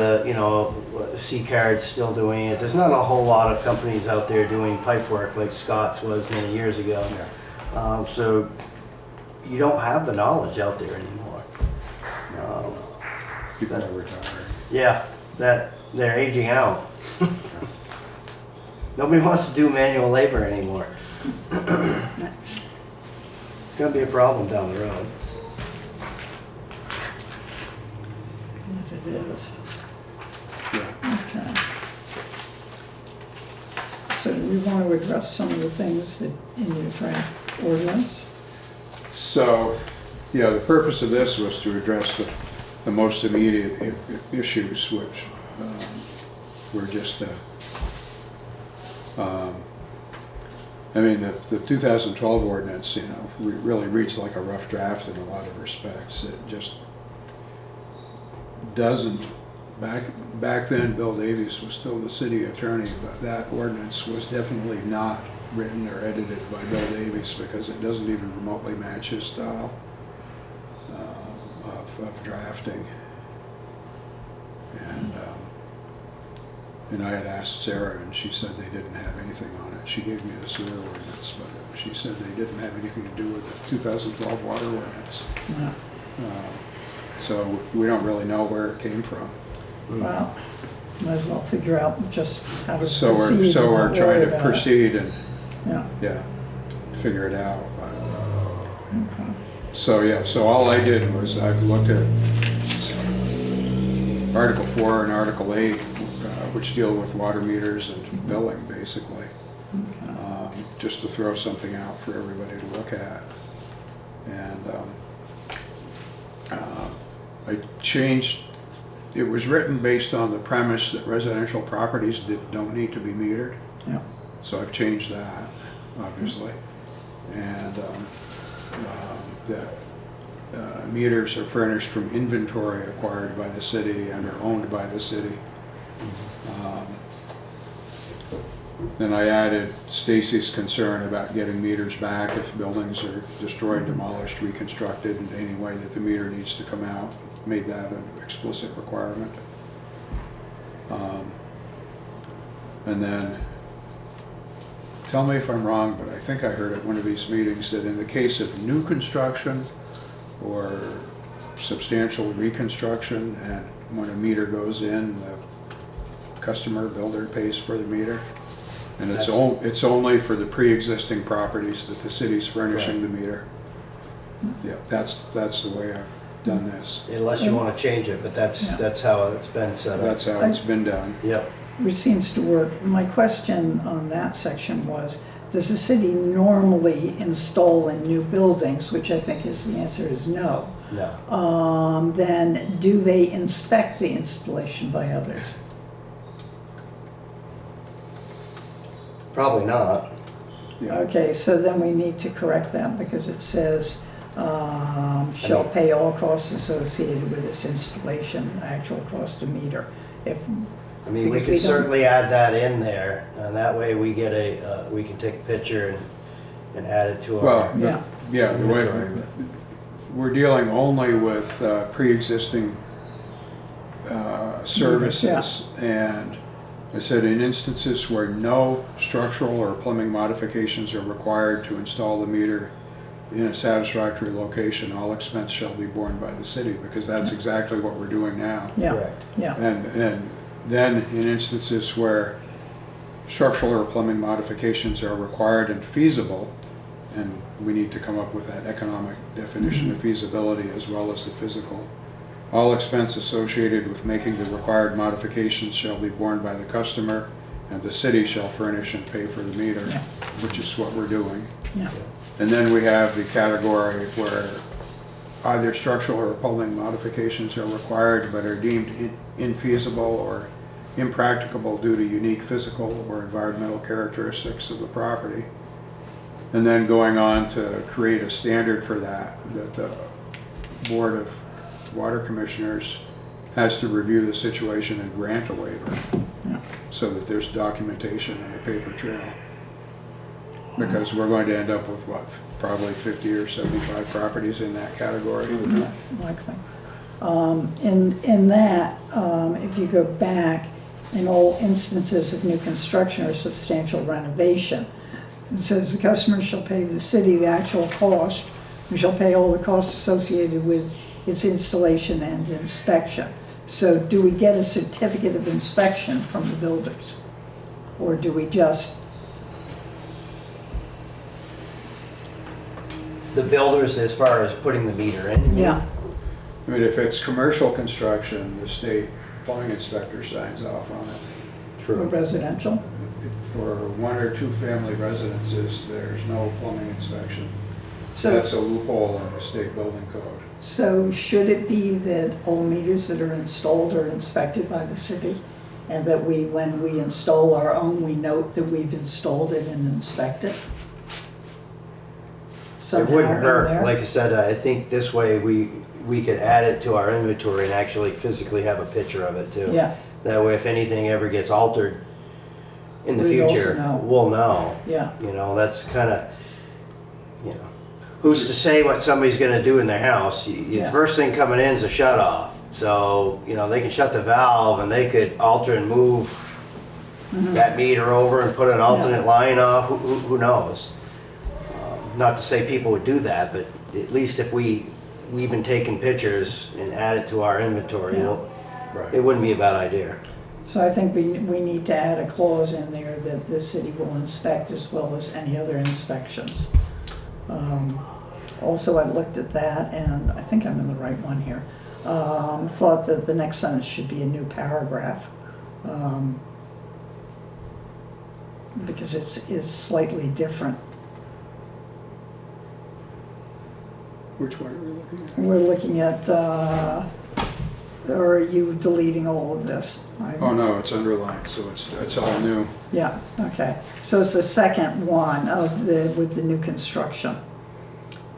C-Card's still doing it. There's not a whole lot of companies out there doing pipe work like Scott's was many years ago. So you don't have the knowledge out there anymore. People are retiring. Yeah, that they're aging out. Nobody wants to do manual labor anymore. It's gonna be a problem down the road. It is. Yeah. Okay. So do we want to address some of the things that in your draft ordinance? So, yeah, the purpose of this was to address the most immediate issues, which were just, I mean, the 2012 ordinance, really reads like a rough draft in a lot of respects. It just doesn't, back then, Bill Davies was still the city attorney, but that ordinance was definitely not written or edited by Bill Davies because it doesn't even remotely match his style of drafting. And I had asked Sarah, and she said they didn't have anything on it. She gave me the sewer ordinance, but she said they didn't have anything to do with the 2012 water ordinance. No. So we don't really know where it came from. Well, might as well figure out just how to So proceed. we're and not trying worry to about it. proceed and, Yeah. figure it out. Okay. So all I did was I've looked at Article 4 and Article 8, which deal with water meters and billing, basically. Just to throw something out for everybody to look at. And I changed, it was written based on the premise that residential properties don't need to be metered. Yeah. So I've changed that, obviously. And that meters are furnished from inventory acquired by the city and are owned by the city. Then I added Stacy's concern about getting meters back if buildings are destroyed, demolished, reconstructed in any way that the meter needs to come out. Made that an explicit requirement. And then, tell me if I'm wrong, but I think I heard at one of these meetings that in the case of new construction or substantial reconstruction, and when a meter goes in, the customer builder pays for the meter. And it's only for the pre-existing properties that the city's furnishing the meter. Yeah, that's the way I've done this. Unless you want to change it, but that's how it's been set up. That's how it's been done. Yep. Which seems to work. My question on that section was, does the city normally install in new buildings, which I think is the answer is no. No. Then do they inspect the installation by others? Probably not. Yeah. Okay, so then we need to correct that because it says, shall pay all costs associated with its installation, actual cost to meter. If, I mean, we because could we don't- certainly add that in there, and that way we get we can take a picture and add it to our. Well, Yeah. yeah, the way, inventory, but- we're dealing only with pre-existing services. And I said, in instances where no structural or plumbing modifications are required to install the meter in a satisfactory location, all expense shall be borne by the city, because that's exactly what we're doing now. Yeah, Correct. yeah, And then in instances where structural or plumbing modifications are required and feasible, and we need to come up with that economic definition of feasibility as well as the physical, all expense associated with making the required modifications shall be borne by the customer, and the city shall furnish and pay for the meter, Yeah. which is what we're doing. yeah, And then we have the category where either structural or plumbing modifications are required but are deemed infeasible or impracticable due to unique physical or environmental characteristics of the property. And then going on to create a standard for that the Board of Water Commissioners has to review the situation and grant a waiver, yeah. so that there's documentation and a paper trail. Because we're going to end up with what, probably 50 or 75 properties in that category. Yeah, likely. In that, if you go back, in all instances of new construction or substantial renovation, it says the customer shall pay the city the actual cost, and shall pay all the costs associated with its installation and inspection. So do we get a certificate of inspection from the builders? Or do we just, The builders, as far as putting the meter in. yeah, I mean, if it's commercial construction, the state plumbing inspector signs off on it. or True. residential? For one or two family residences, there's no plumbing inspection. So, That's a loophole in the state building code. so should it be that all meters that are installed are inspected by the city? And that we, when we install our own, we note that we've installed it and inspect it? It Somehow wouldn't in hurt. there? Like I said, I think this way we could add it to our inventory and actually physically have a picture of it too. Yeah, That way, if anything ever gets altered in the We'd also future, know. we'll know. yeah, You know, that's kind of, who's to say what somebody's gonna do in their house? The Yeah. first thing coming in is a shut off. So, they can shut the valve and they could alter and move that meter over and put an alternate line off, who knows? Not to say people would do that, but at least if we've been taking pictures and add it to our inventory, Yeah. it wouldn't be a bad idea. so I think we need to add a clause in there that the city will inspect as well as any other inspections. Also, I looked at that, and I think I'm in the right one here. Thought that the next sentence should be a new paragraph. Because it's slightly different. Which one are we looking at? We're looking at, or are you deleting all of this? Oh, no, it's underlined, so it's all new. Yeah, okay. So it's the second one with the new construction.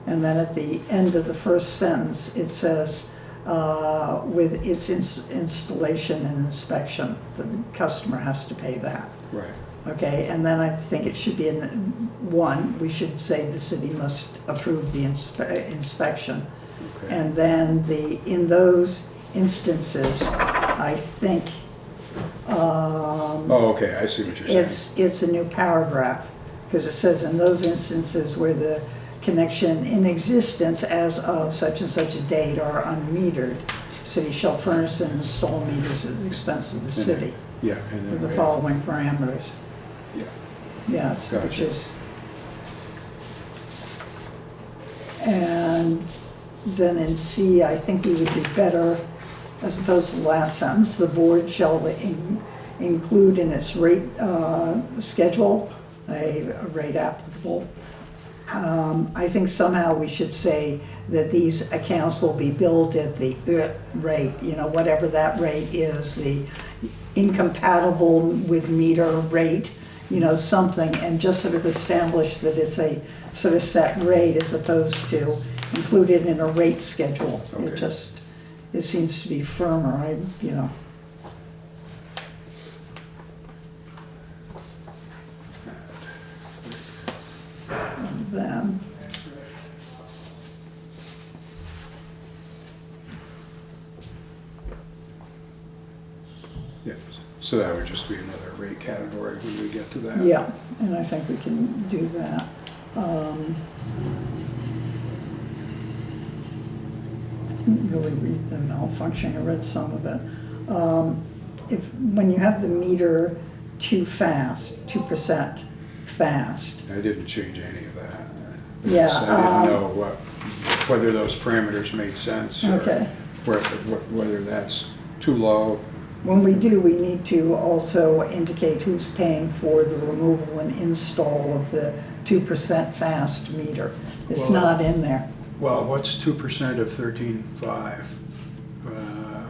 And then at the end of the first sentence, it says, with its installation and inspection, that the customer has to pay that. Right. Okay, and then I think it should be in one, we should say the city must approve the inspection. Okay. And then in those instances, I think, Oh, okay, I see what you're saying. it's a new paragraph, because it says in those instances where the connection in existence as of such and such a date are unmetered, city shall furnish and install meters at the expense of the city Yeah, and then with the we- following parameters. Yeah, Yes, which Gotcha. is. And then in C, I think we would do better, as opposed to the last sentence, the board shall include in its rate schedule a rate applicable. I think somehow we should say that these accounts will be billed at the rate, whatever that rate is, the incompatible with meter rate, something, and just sort of establish that it's a sort of set rate as opposed to included in a rate schedule. Okay. It seems to be firmer, Yeah, so that would just be another rate category when we get to that. Yeah, and I think we can do that. I didn't really read the malfunctioning, I read some of it. When you have the meter too fast, 2% fast, I didn't change any of that. Yeah, I didn't know whether those parameters made sense. Or Okay. Whether that's too low. when we do, we need to also indicate who's paying for the removal and install of the 2% fast meter. It's Well, not in there. Well, what's 2% of 13.5?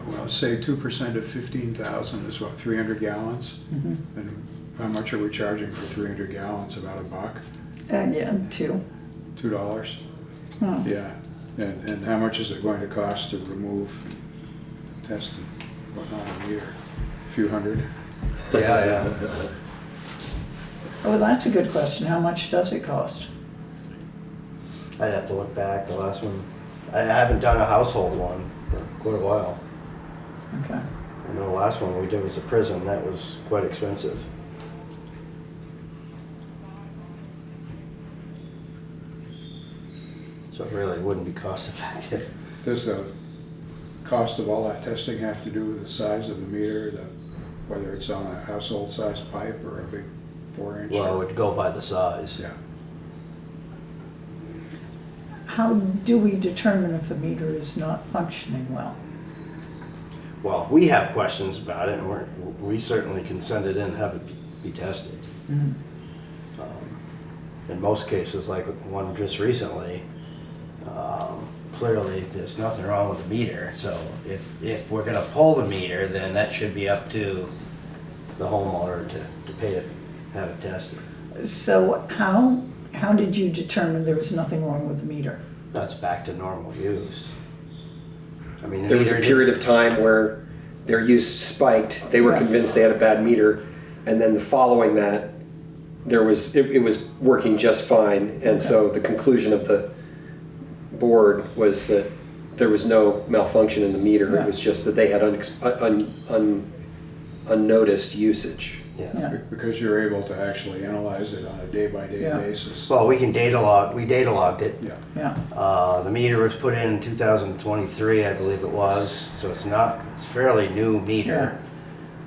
Well, say 2% of 15,000 is what, 300 gallons? And how much are we charging for 300 gallons? About $1? Yeah, 2. $2? Oh. Yeah. And how much is it going to cost to remove, test and whatnot a meter? A few hundred? Yeah. Oh, that's a good question. How much does it cost? I'd have to look back, the last one. I haven't done a household one for quite a while. Okay. I know the last one we did was a prison, that was quite expensive. So it really wouldn't be cost effective. Does the cost of all that testing have to do with the size of the meter, whether it's on a household sized pipe or a big 4-inch? Well, it would go by the size. Yeah. How do we determine if a meter is not functioning well? Well, if we have questions about it, and we certainly can send it in and have it be tested. In most cases, like one just recently, clearly there's nothing wrong with the meter. So if we're gonna pull the meter, then that should be up to the homeowner to pay to have it tested. So how did you determine there was nothing wrong with the meter? That's back to normal use. I mean, the There was a meter period of time where their use spiked. They were Right. convinced they had a bad meter, and then following that, it was working just fine. And so the conclusion of the board was that there was no malfunction in the meter. Yeah. It was just that they had unnoticed usage. Yeah. Because you're able to actually analyze it on a day-by-day Yeah. basis. Well, we can data log. We data logged it. Yeah. Yeah. The meter was put in 2023, I believe it was, so it's a fairly new meter.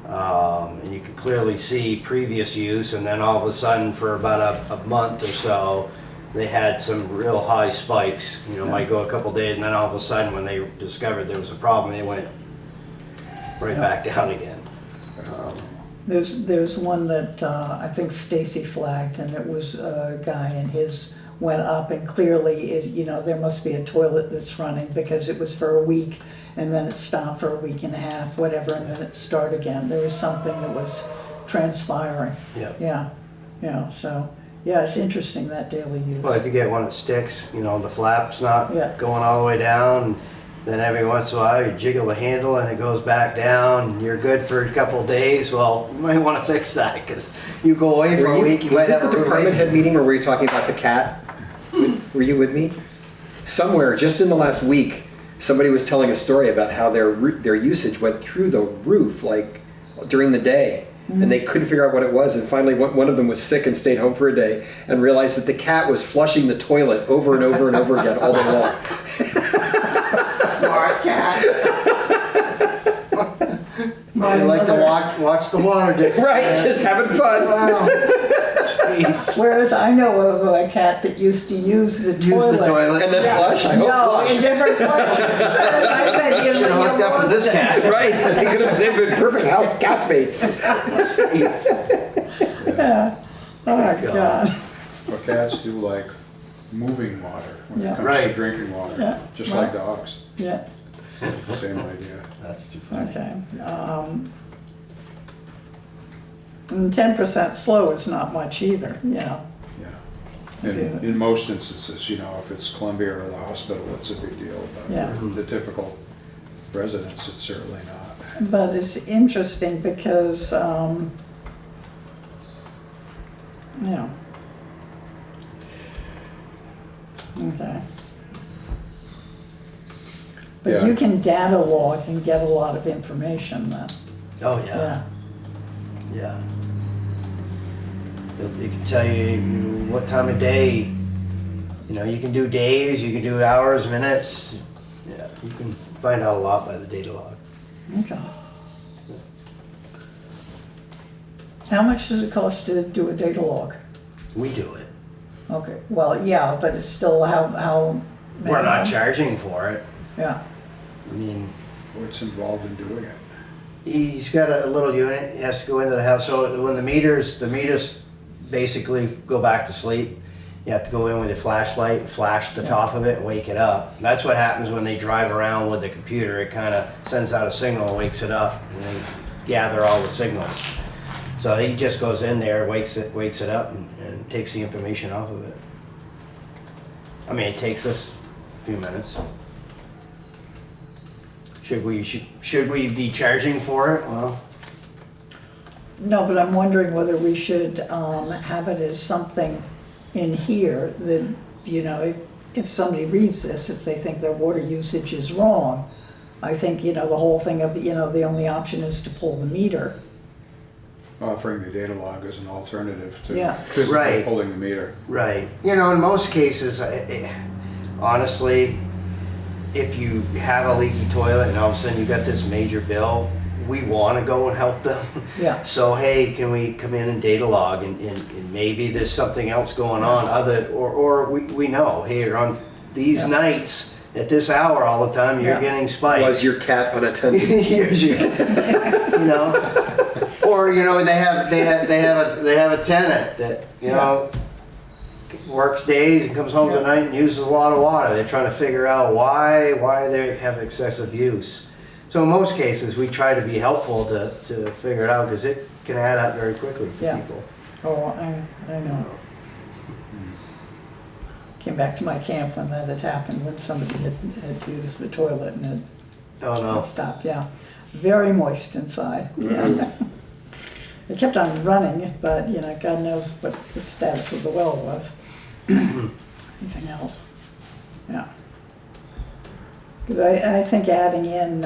And you can clearly see previous use, and then all of a sudden, for about a month or so, they had some real high spikes. Might go a couple days, and then all of a sudden, when they discovered there was a problem, they went right back down again. There's one that I think Stacy flagged, and it was a guy, and his went up, and clearly, there must be a toilet that's running, because it was for a week, and then it stopped for a week and a half, whatever, and then it started again. There was something that was transpiring. Yeah. Yeah, so, yeah, it's interesting, that daily use. Well, if you get one that sticks, the flap's not Yeah. going all the way down, then every once in a while you jiggle the handle and it goes back down, and you're good for a couple of days. Well, you might want to fix that, because you go away for a week, you might Was it have the a root department leak. head meeting, or were you talking about the cat? Were you with me? Somewhere, just in the last week, somebody was telling a story about how their usage went through the roof, like during the day, and they couldn't figure out what it was. And finally, one of them was sick and stayed home for a day, and realized that the cat was flushing the toilet over and over and over again all day long. Smart cat. I like to watch the water dish. Right, just having fun. Wow. Jeez. Whereas I know of a cat that used to use the toilet. Use the toilet. And then flush? I hope No, flush. in different places. I said, you Should have hooked up with this lost it. cat. Right, they've been perfect house cat mates. Jeez. Yeah. Oh, my God. God. Well, cats do like moving water when Yeah. it comes to Right. drinking water, Yeah, just right. like dogs. Yeah, Same idea. That's too funny. okay. And 10% slow is not much either, Yeah. Okay. In most instances, if it's Columbia or the hospital, it's a big deal. But Yeah. for the typical residents, it's certainly not. But it's interesting because, okay. But Yeah. you can data log and get a lot of information then. Oh, yeah, yeah. They can tell you what time of day, you know, you can do days, you can do hours, minutes. Yeah, you can find out a lot by the data log. Okay. How much does it cost to do a data log? We do it. Okay, well, yeah, but it's still how? We're not charging for it. Yeah, I mean, What's involved in doing it? he's got a little unit, he has to go into the house, so when the meters basically go back to sleep, you have to go in with your flashlight and flash the top of it and wake it up. That's what happens when they drive around with the computer, it kinda sends out a signal and wakes it up, and they gather all the signals. So he just goes in there, wakes it up and takes the information off of it. I mean, it takes us a few minutes. Should we be charging for it? Well, no, but I'm wondering whether we should have it as something in here that, you know, if somebody reads this, if they think their water usage is wrong, I think, you know, the whole thing of, you know, the only option is to pull the meter. Offering the data log as an alternative to Yeah. physically Right. pulling the meter. right. You know, in most cases, honestly, if you have a leaky toilet and all of a sudden you got this major bill, we want to go and help them. Yeah. So, hey, can we come in and data log and maybe there's something else going on or we know, hey, on these nights at this hour all the time, you're Yeah. getting spikes. Was your cat unattended? Here's your, you know, or you know they have a tenant that you know works days and comes home at night and uses a lot of water. They're trying to figure out why they have excessive use. So in most cases, we try to be helpful to figure it out because it can add up very quickly for Yeah. people. Oh, I know. Came back to my camp when that had happened, when somebody had used the toilet and Oh it no. stopped, yeah. Very moist inside, yeah. It kept on running, but, you know, God knows what the status of the well was. Anything else? Yeah. 'Cause I think adding in,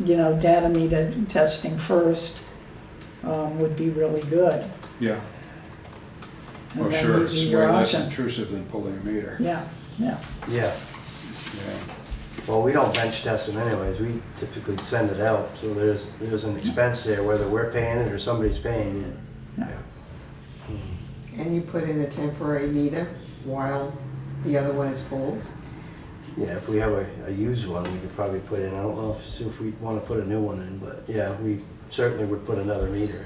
you know, data meter testing first would be really good. Yeah. And Oh, then sure, it's using way your less option. intrusive than pulling a meter. Yeah, yeah. Yeah. Yeah. Well, we don't bench test them anyways. We typically send it out. So there's an expense there, whether we're paying it or somebody's paying it. And you put in a temporary meter while the other one is pulled? Yeah, if we have a used one, we could probably put in, I don't know if we want to put a new one in, but yeah, we certainly would put another meter in.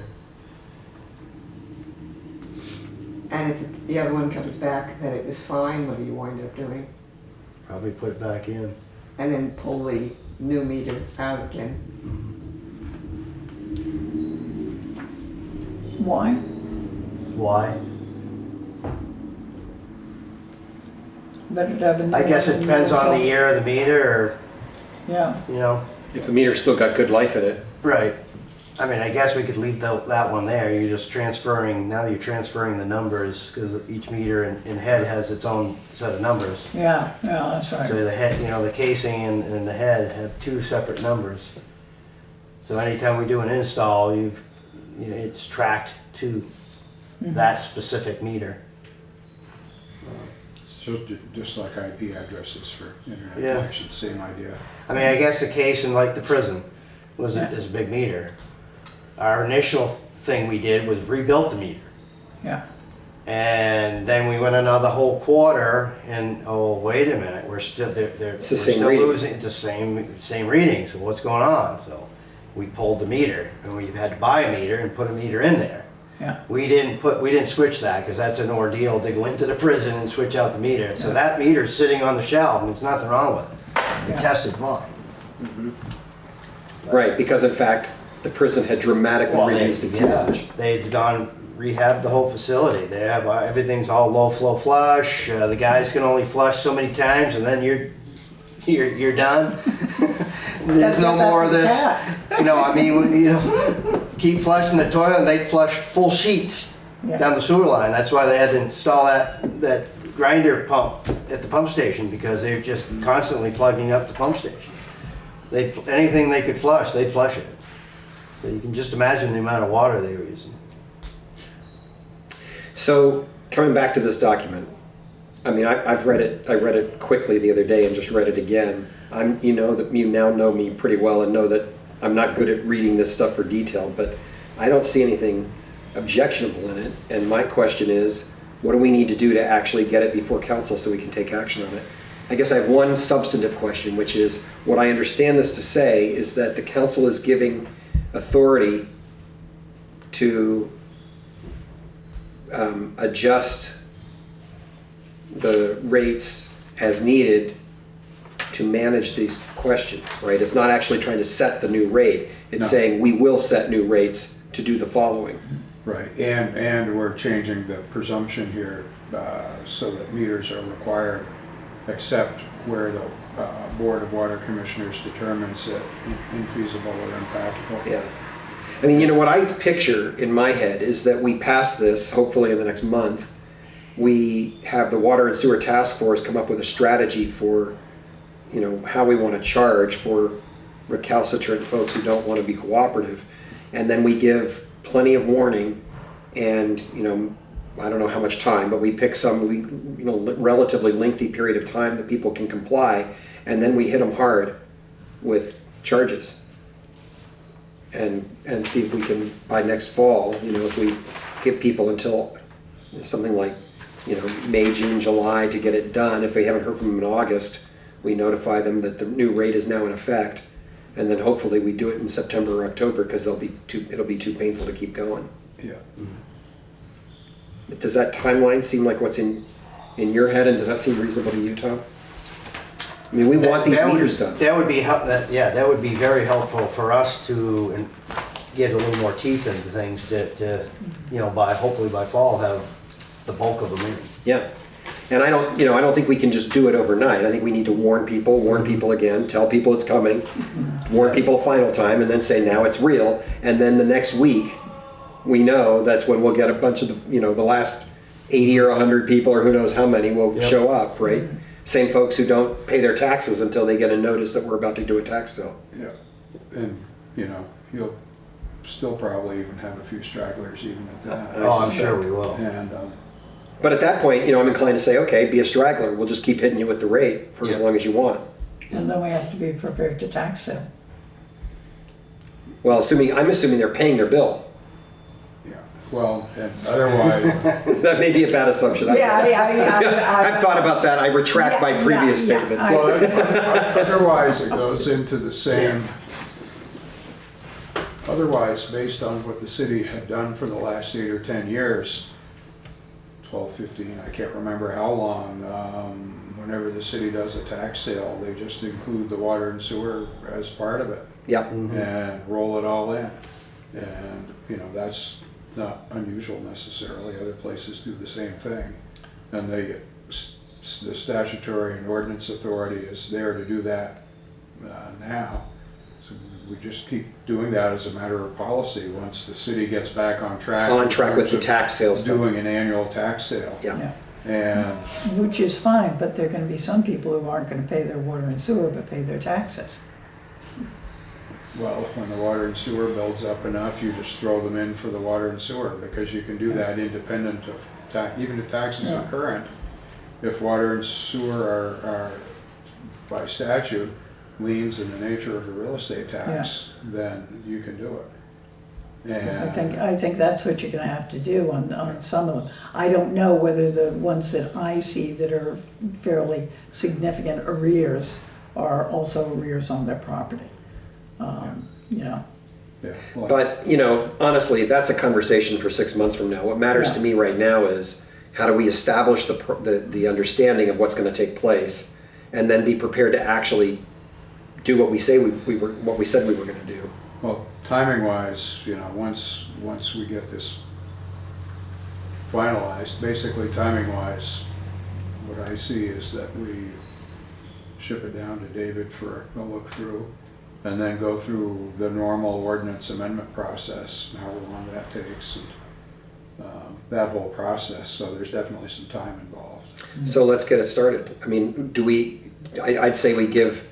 And if the other one comes back that it was fine, what do you wind up doing? Probably put it back in. And then pull the new meter out again? Why? Why? Better to have a new I guess it one depends than on the no. year of the meter Yeah, or, you know, If the meter's still got good life in it. right. I mean, I guess we could leave that one there. You're just transferring, now you're transferring the numbers because each meter in head has its own set of numbers. yeah, that's right. So the head, you know, the casing and the head have two separate numbers. So anytime we do an install, you know, it's tracked to that specific meter. So just like IP addresses for internet Yeah. connection, same idea. I mean, I guess the case in like the prison was Yeah. is a big meter. Our initial thing we did was rebuilt the meter. Yeah, And then we went another whole quarter and, oh, wait a minute, we're still, It's the we're same still readings. losing, it's the same readings, so what's going on? So we pulled the meter and we had to buy a meter and put a meter in there. yeah, We didn't switch that because that's an ordeal to go into the prison and switch out the meter. So that meter's sitting on the shelf and there's nothing wrong with it. It Yeah. tested fine. Right, because in fact, the prison had dramatically reduced its usage. They'd gone rehab the whole facility. They have everything's all low flow flush. The guys can only flush so many times, and then you're done. There's no more of this. You know, I mean, you know, keep flushing the toilet, and they flush full sheets Yeah. down the sewer line. That's why they had to install that grinder pump at the pump station because they're just constantly plugging up the pump station. anything they could flush, they'd flush it. So you can just imagine the amount of water they were using. So coming back to this document, I mean, I've read it. I read it quickly the other day and just read it again. You know that you now know me pretty well and know that I'm not good at reading this stuff for detail, but I don't see anything objectionable in it. And my question is, what do we need to do to actually get it before council so we can take action on it? I guess I have one substantive question, which is, what I understand this to say is that the council is giving authority to adjust the rates as needed to manage these questions, right? It's not actually trying to set the new rate. It's No. saying we will set new rates to do the following. Right, and we're changing the presumption here so that meters are required, except where the Board of Water Commissioners determines it infeasible or impractical. Yeah. I mean, you know, what I picture in my head is that we pass this, hopefully in the next month. We have the Water and Sewer Task Force come up with a strategy for, you know, how we want to charge for recalcitrant folks who don't want to be cooperative. And then we give plenty of warning and, you know, I don't know how much time, but we pick some, you know, relatively lengthy period of time that people can comply, and then we hit them hard with charges. And see if we can, by next fall, you know, if we give people until something like, you know, May, June, July to get it done. If we haven't heard from them in August, we notify them that the new rate is now in effect, and then hopefully we do it in September or October because it'll be too painful to keep going. Yeah. Does that timeline seem like what's in your head, and does that seem reasonable to you, Tom? I mean, we want these meters done. That would be that would be very helpful for us to get a little more teeth into things to you know, hopefully by fall have the bulk of them in. Yeah. And I don't think we can just do it overnight. I think we need to warn people again, tell people it's coming, warn people a final time, and then say now it's real. And then the next week, we know that's when we'll get a bunch of the, you know, the last 80 or 100 people or who knows how many will show up, right? Same folks who don't pay their taxes until they get a notice that we're about to do a tax sale. Yeah, and, you know, you'll still probably even have a few stragglers even at that. Oh, I'm sure we will. And, But at that point, you know, I'm inclined to say, okay, be a straggler. We'll just keep hitting you with the rate for as long as you want. And then we have to be prepared to tax them. Well, I'm assuming they're paying their bill. yeah, well, and otherwise, That may be a bad assumption. I've thought about that. I retract my previous statement. well, otherwise it goes into the same, otherwise, based on what the city had done for the last 8 or 10 years, 12, 15, I can't remember how long, whenever the city does a tax sale, they just include the water and sewer as part of it Yep. and roll it all in. And, you know, that's not unusual necessarily. Other places do the same thing. And the statutory and ordinance authority is there to do that now. So we just keep doing that as a matter of policy once the city gets back on track. On track with the tax sale stuff. Doing an annual tax sale. Yeah. And, Which is fine, but there are gonna be some people who aren't gonna pay their water and sewer, but pay their taxes. well, when the water and sewer builds up enough, you just throw them in for the water and sewer because you can do that independent of even if taxes are current. If water and sewer are by statute, liens in the nature of a real estate tax, then you can do it. Because And I think that's what you're gonna have to do on some of them. I don't know whether the ones that I see that are fairly significant arrears are also arrears on their property. You know, yeah, well, But, you know, honestly, that's a conversation for 6 months from now. What matters to me right now is how do we establish the understanding of what's going to take place, and then be prepared to actually do what we say what we said we were going to do. well, timing wise, you know, once we get this finalized, basically timing wise, what I see is that we ship it down to David for a look through, and then go through the normal ordinance amendment process, and however long that takes, and that whole process. So there's definitely some time involved. So let's get it started. I mean, I'd say we give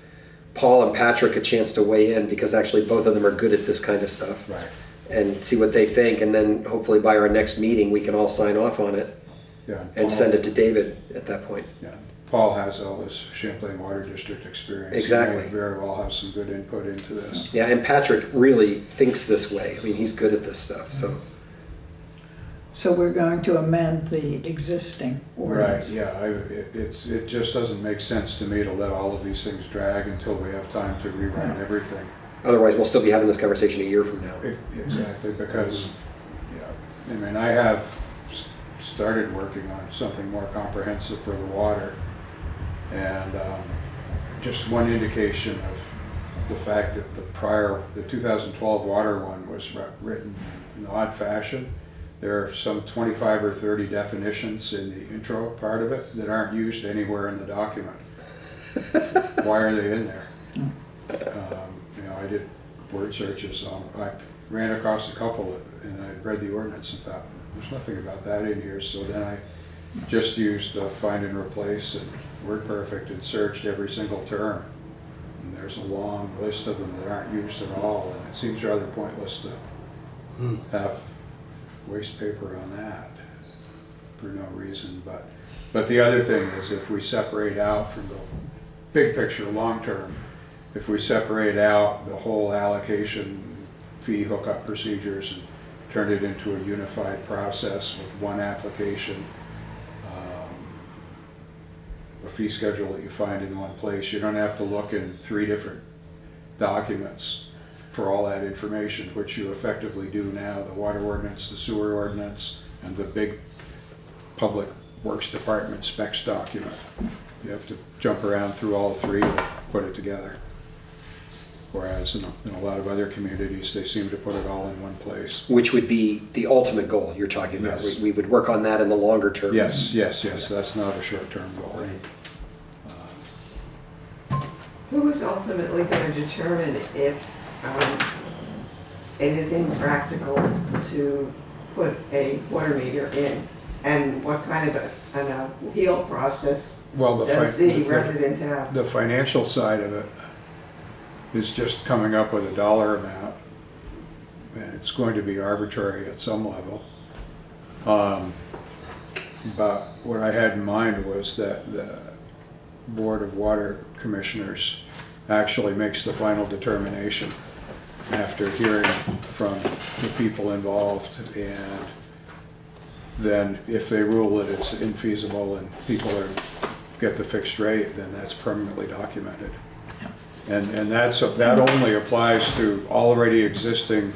Paul and Patrick a chance to weigh in, because actually both of them are good at this kind of stuff. Right. And see what they think, and then hopefully by our next meeting, we can all sign off on it Yeah. and send it to David at that point. Yeah. Paul has all his Champlain Water District experience. Exactly. He may very well have some good input into this. Yeah, and Patrick really thinks this way. I mean, he's good at this stuff, so. So we're going to amend the existing Right, ordinance. yeah, it just doesn't make sense to me to let all of these things drag until we have time to rewrite everything. Otherwise, we'll still be having this conversation a year from now. Exactly, because, yeah, I mean, I have started working on something more comprehensive for the water. And just one indication of the fact that the 2012 water one was written in odd fashion. There are some 25 or 30 definitions in the intro part of it that aren't used anywhere in the document. Why are they in there? I did word searches on, I ran across a couple and I read the ordinance and thought, there's nothing about that in here. So then I just used find and replace and WordPerfect and searched every single term. And there's a long list of them that aren't used at all. And it seems rather pointless to have waste paper on that for no reason. But the other thing is, if we separate out from the big picture, long term, if we separate out the whole allocation fee hookup procedures and turn it into a unified process with one application, a fee schedule that you find in one place, you don't have to look in 3 different documents for all that information, which you effectively do now, the water ordinance, the sewer ordinance, and the big public works department specs document. You have to jump around through all 3 to put it together. Whereas in a lot of other communities, they seem to put it all in one place. Which would be the ultimate goal you're talking about. Yes. We would work on that in the longer term. Yes, that's not a short-term goal. Right. Who is ultimately going to determine if it is impractical to put a water meter in? And what kind of an appeal process Well, does the resident have? The financial side of it is just coming up with a dollar amount, and it's going to be arbitrary at some level. But what I had in mind was that the Board of Water Commissioners actually makes the final determination after hearing from the people involved, and then if they rule that it's infeasible and people get the fixed rate, then that's permanently documented. And that only applies to already existing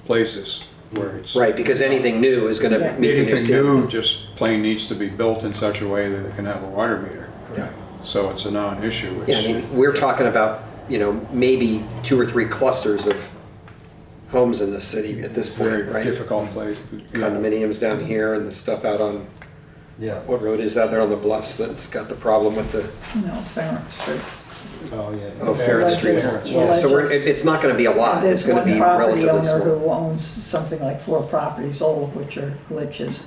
places where it's. Right, because anything new is going to meet the new Anything standard. new just plain needs to be built in such a way that it can have a water meter. Yeah. So it's a non-issue. Yeah, I mean, we're talking about, maybe 2 or 3 clusters of homes in the city at this point, Very right? difficult place. Condominiums down here and the stuff out on, Yeah. what road is that there on the bluffs that's got the problem with the, Farron Street. Oh, yeah. oh, Farron Street. Ledges. Yeah, so it's not going to be a lot. It's There's going to one be property relatively owner small. who owns something like 4 properties, all of which are glitches.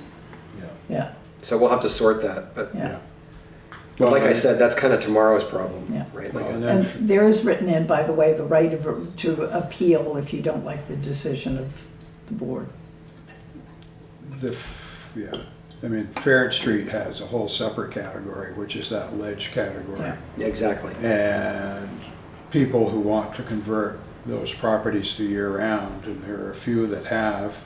Yeah. Yeah, So we'll have to sort that, but yeah. Well, like I said, that's kind of tomorrow's problem, Yeah. right? Well, Like, and And then there is written in, by the way, the right to appeal if you don't like the decision of the board. I mean, Farron Street has a whole separate category, which is that ledge category. Yeah. yeah, exactly. And people who want to convert those properties to year-round, and there are a few that have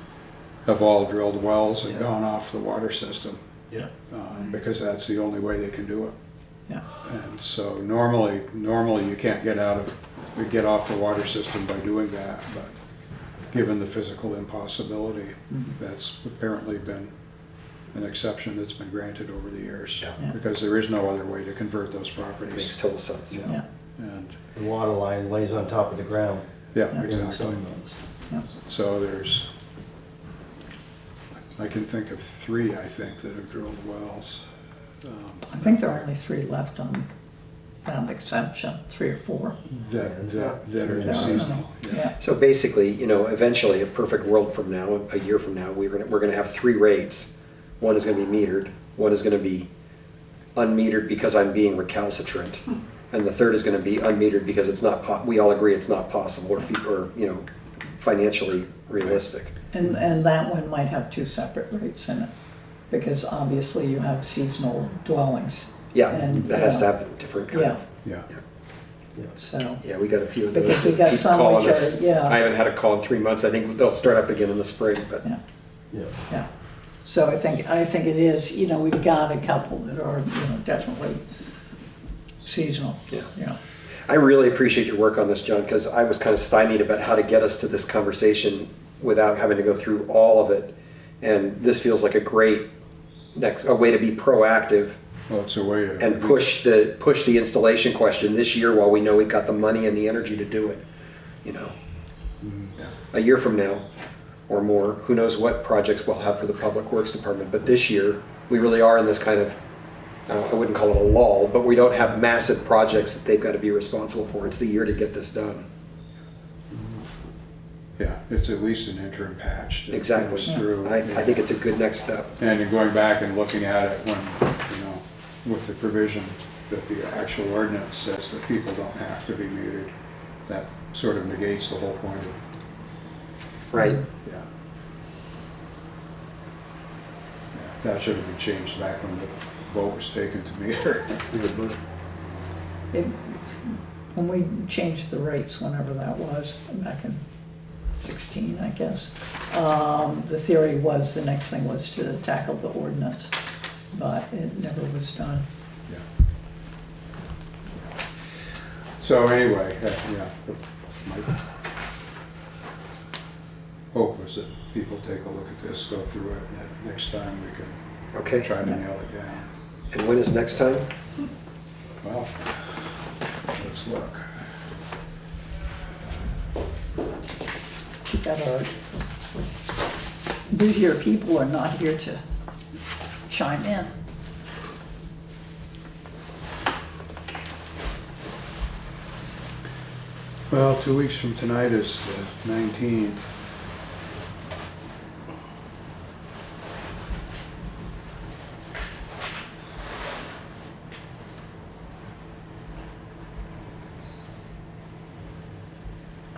all drilled wells and gone off the water system, Yeah. because that's the only way they can do it. Yeah. And so normally you can't get off the water system by doing that, but given the physical impossibility, that's apparently been an exception that's been granted over the years. Yeah. Yeah. Because there is no other way to convert those Makes properties. total sense. Yeah. Yeah, And, The water line lays on top of the ground yeah, during the exactly. summer months. yeah. So I can think of 3, I think, that have drilled wells. I think there are only 3 left on that exception, 3 or 4. That are Yeah. seasonal. Yeah, So basically, eventually, a perfect world from now, a year from now, we're going to have 3 rates. One is going to be metered, one is going to be unmetered because I'm being recalcitrant, and the third is gonna be unmetered because it's not, we all agree it's not possible or, you know, financially realistic. And that one might have two separate rates in it, because obviously you have seasonal dwellings. Yeah, And, that has to have a different kind of. Yeah. So, Yeah, we got a few of those. Because we got that keep some calling which us. are, yeah. I haven't had a call in 3 months. I think they'll start up again in the spring, but yeah, Yeah. yeah. So I think it is, you know, we've got a couple that are, you know, definitely seasonal. Yeah. Yeah. I really appreciate your work on this, John, because I was kind of stymied about how to get us to this conversation without having to go through all of it. And this feels like a great a way to be proactive Well, it's a way to. and push the installation question this year while we know we've got the money and the energy to do it. You know, Yeah. a year from now or more, who knows what projects we'll have for the Public Works Department. But this year, we really are in this kind of, I wouldn't call it a lull, but we don't have massive projects that they've got to be responsible for. It's the year to get this done. Yeah, it's at least an interim patch. that Exactly. goes through. I think it's a good next step. And you're going back and looking at it when, you know, with the provision that the actual ordinance says that people don't have to be metered, that sort of negates the whole point of it. Right. Yeah. Yeah, that should have been changed back when the vote was taken to meter. When we changed the rates, whenever that was, back in 16, I guess, the theory was the next thing was to tackle the ordinance, but it never was done. Yeah. So anyway, yeah, my hope was that people take a look at this, go through it, and that next time we can Okay. try to nail it down. And when is next time? Well, let's look. That our busier people are not here to chime in. Well, 2 weeks from tonight is the 19th.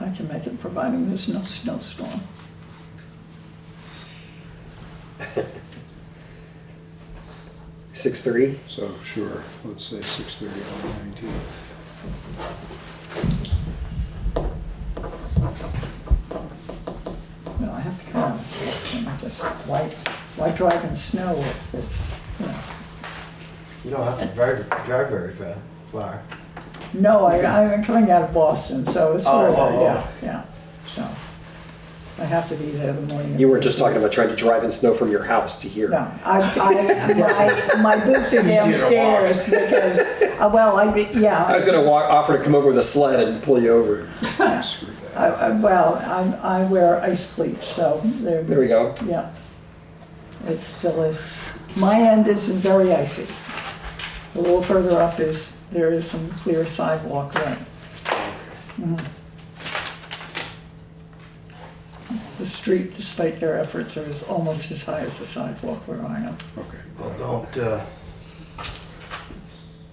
I can make it, providing there's no snowstorm. $6:30? So sure, let's say 6:30 on the 19th. You know, I have to come out of this and just, why drive in snow if it's, you know. You don't have to drive very far. No, I'm coming out of Boston, so it's further, oh. yeah, so. I have to be there the morning. You weren't just talking about trying to drive in snow from your house to here. No, my boots are downstairs because, well, I was gonna offer to come over with a sled and pull you over. Screw that. well, I wear ice cleats, so There we go. Yeah. It still is. My end isn't very icy. A little further up there is some clear sidewalk there. Mhm. The street, despite their efforts, is almost as high as the sidewalk where I am. Okay. Well,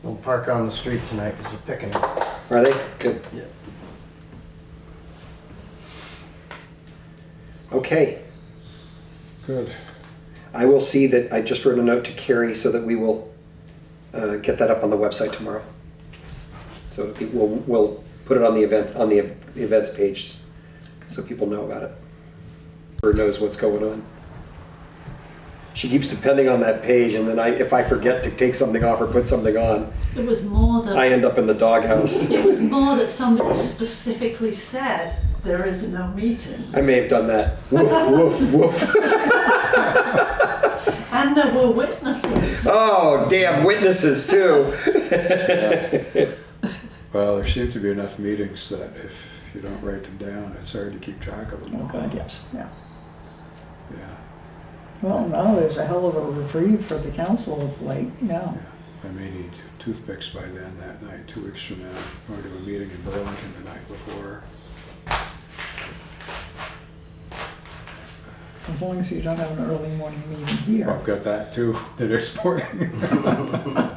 don't park on the street tonight because they're picking it. Are they? Good. Yeah. Okay. Good. I will see that, I just wrote a note to Carrie so that we will get that up on the website tomorrow. So we'll put it on the events page so people know about it. Or knows what's going on. She keeps depending on that page, and then if I forget to take something off or put something on, It was more that I end up in the doghouse. it was more that somebody specifically said there is no meeting, I may have done that. Woof, woof, woof. and there were witnesses. Oh, damn witnesses too. Well, there seem to be enough meetings that if you don't write them down, it's hard to keep track of them Oh, all. God, yes, yeah. Yeah. Well, no, there's a hell of a reprieve for the council of late, yeah. I may need toothpicks by then that night, 2 weeks from now. I'm going to a meeting in Burlington the night before. As long as you don't have an early morning meeting here. I've got that too, the next morning.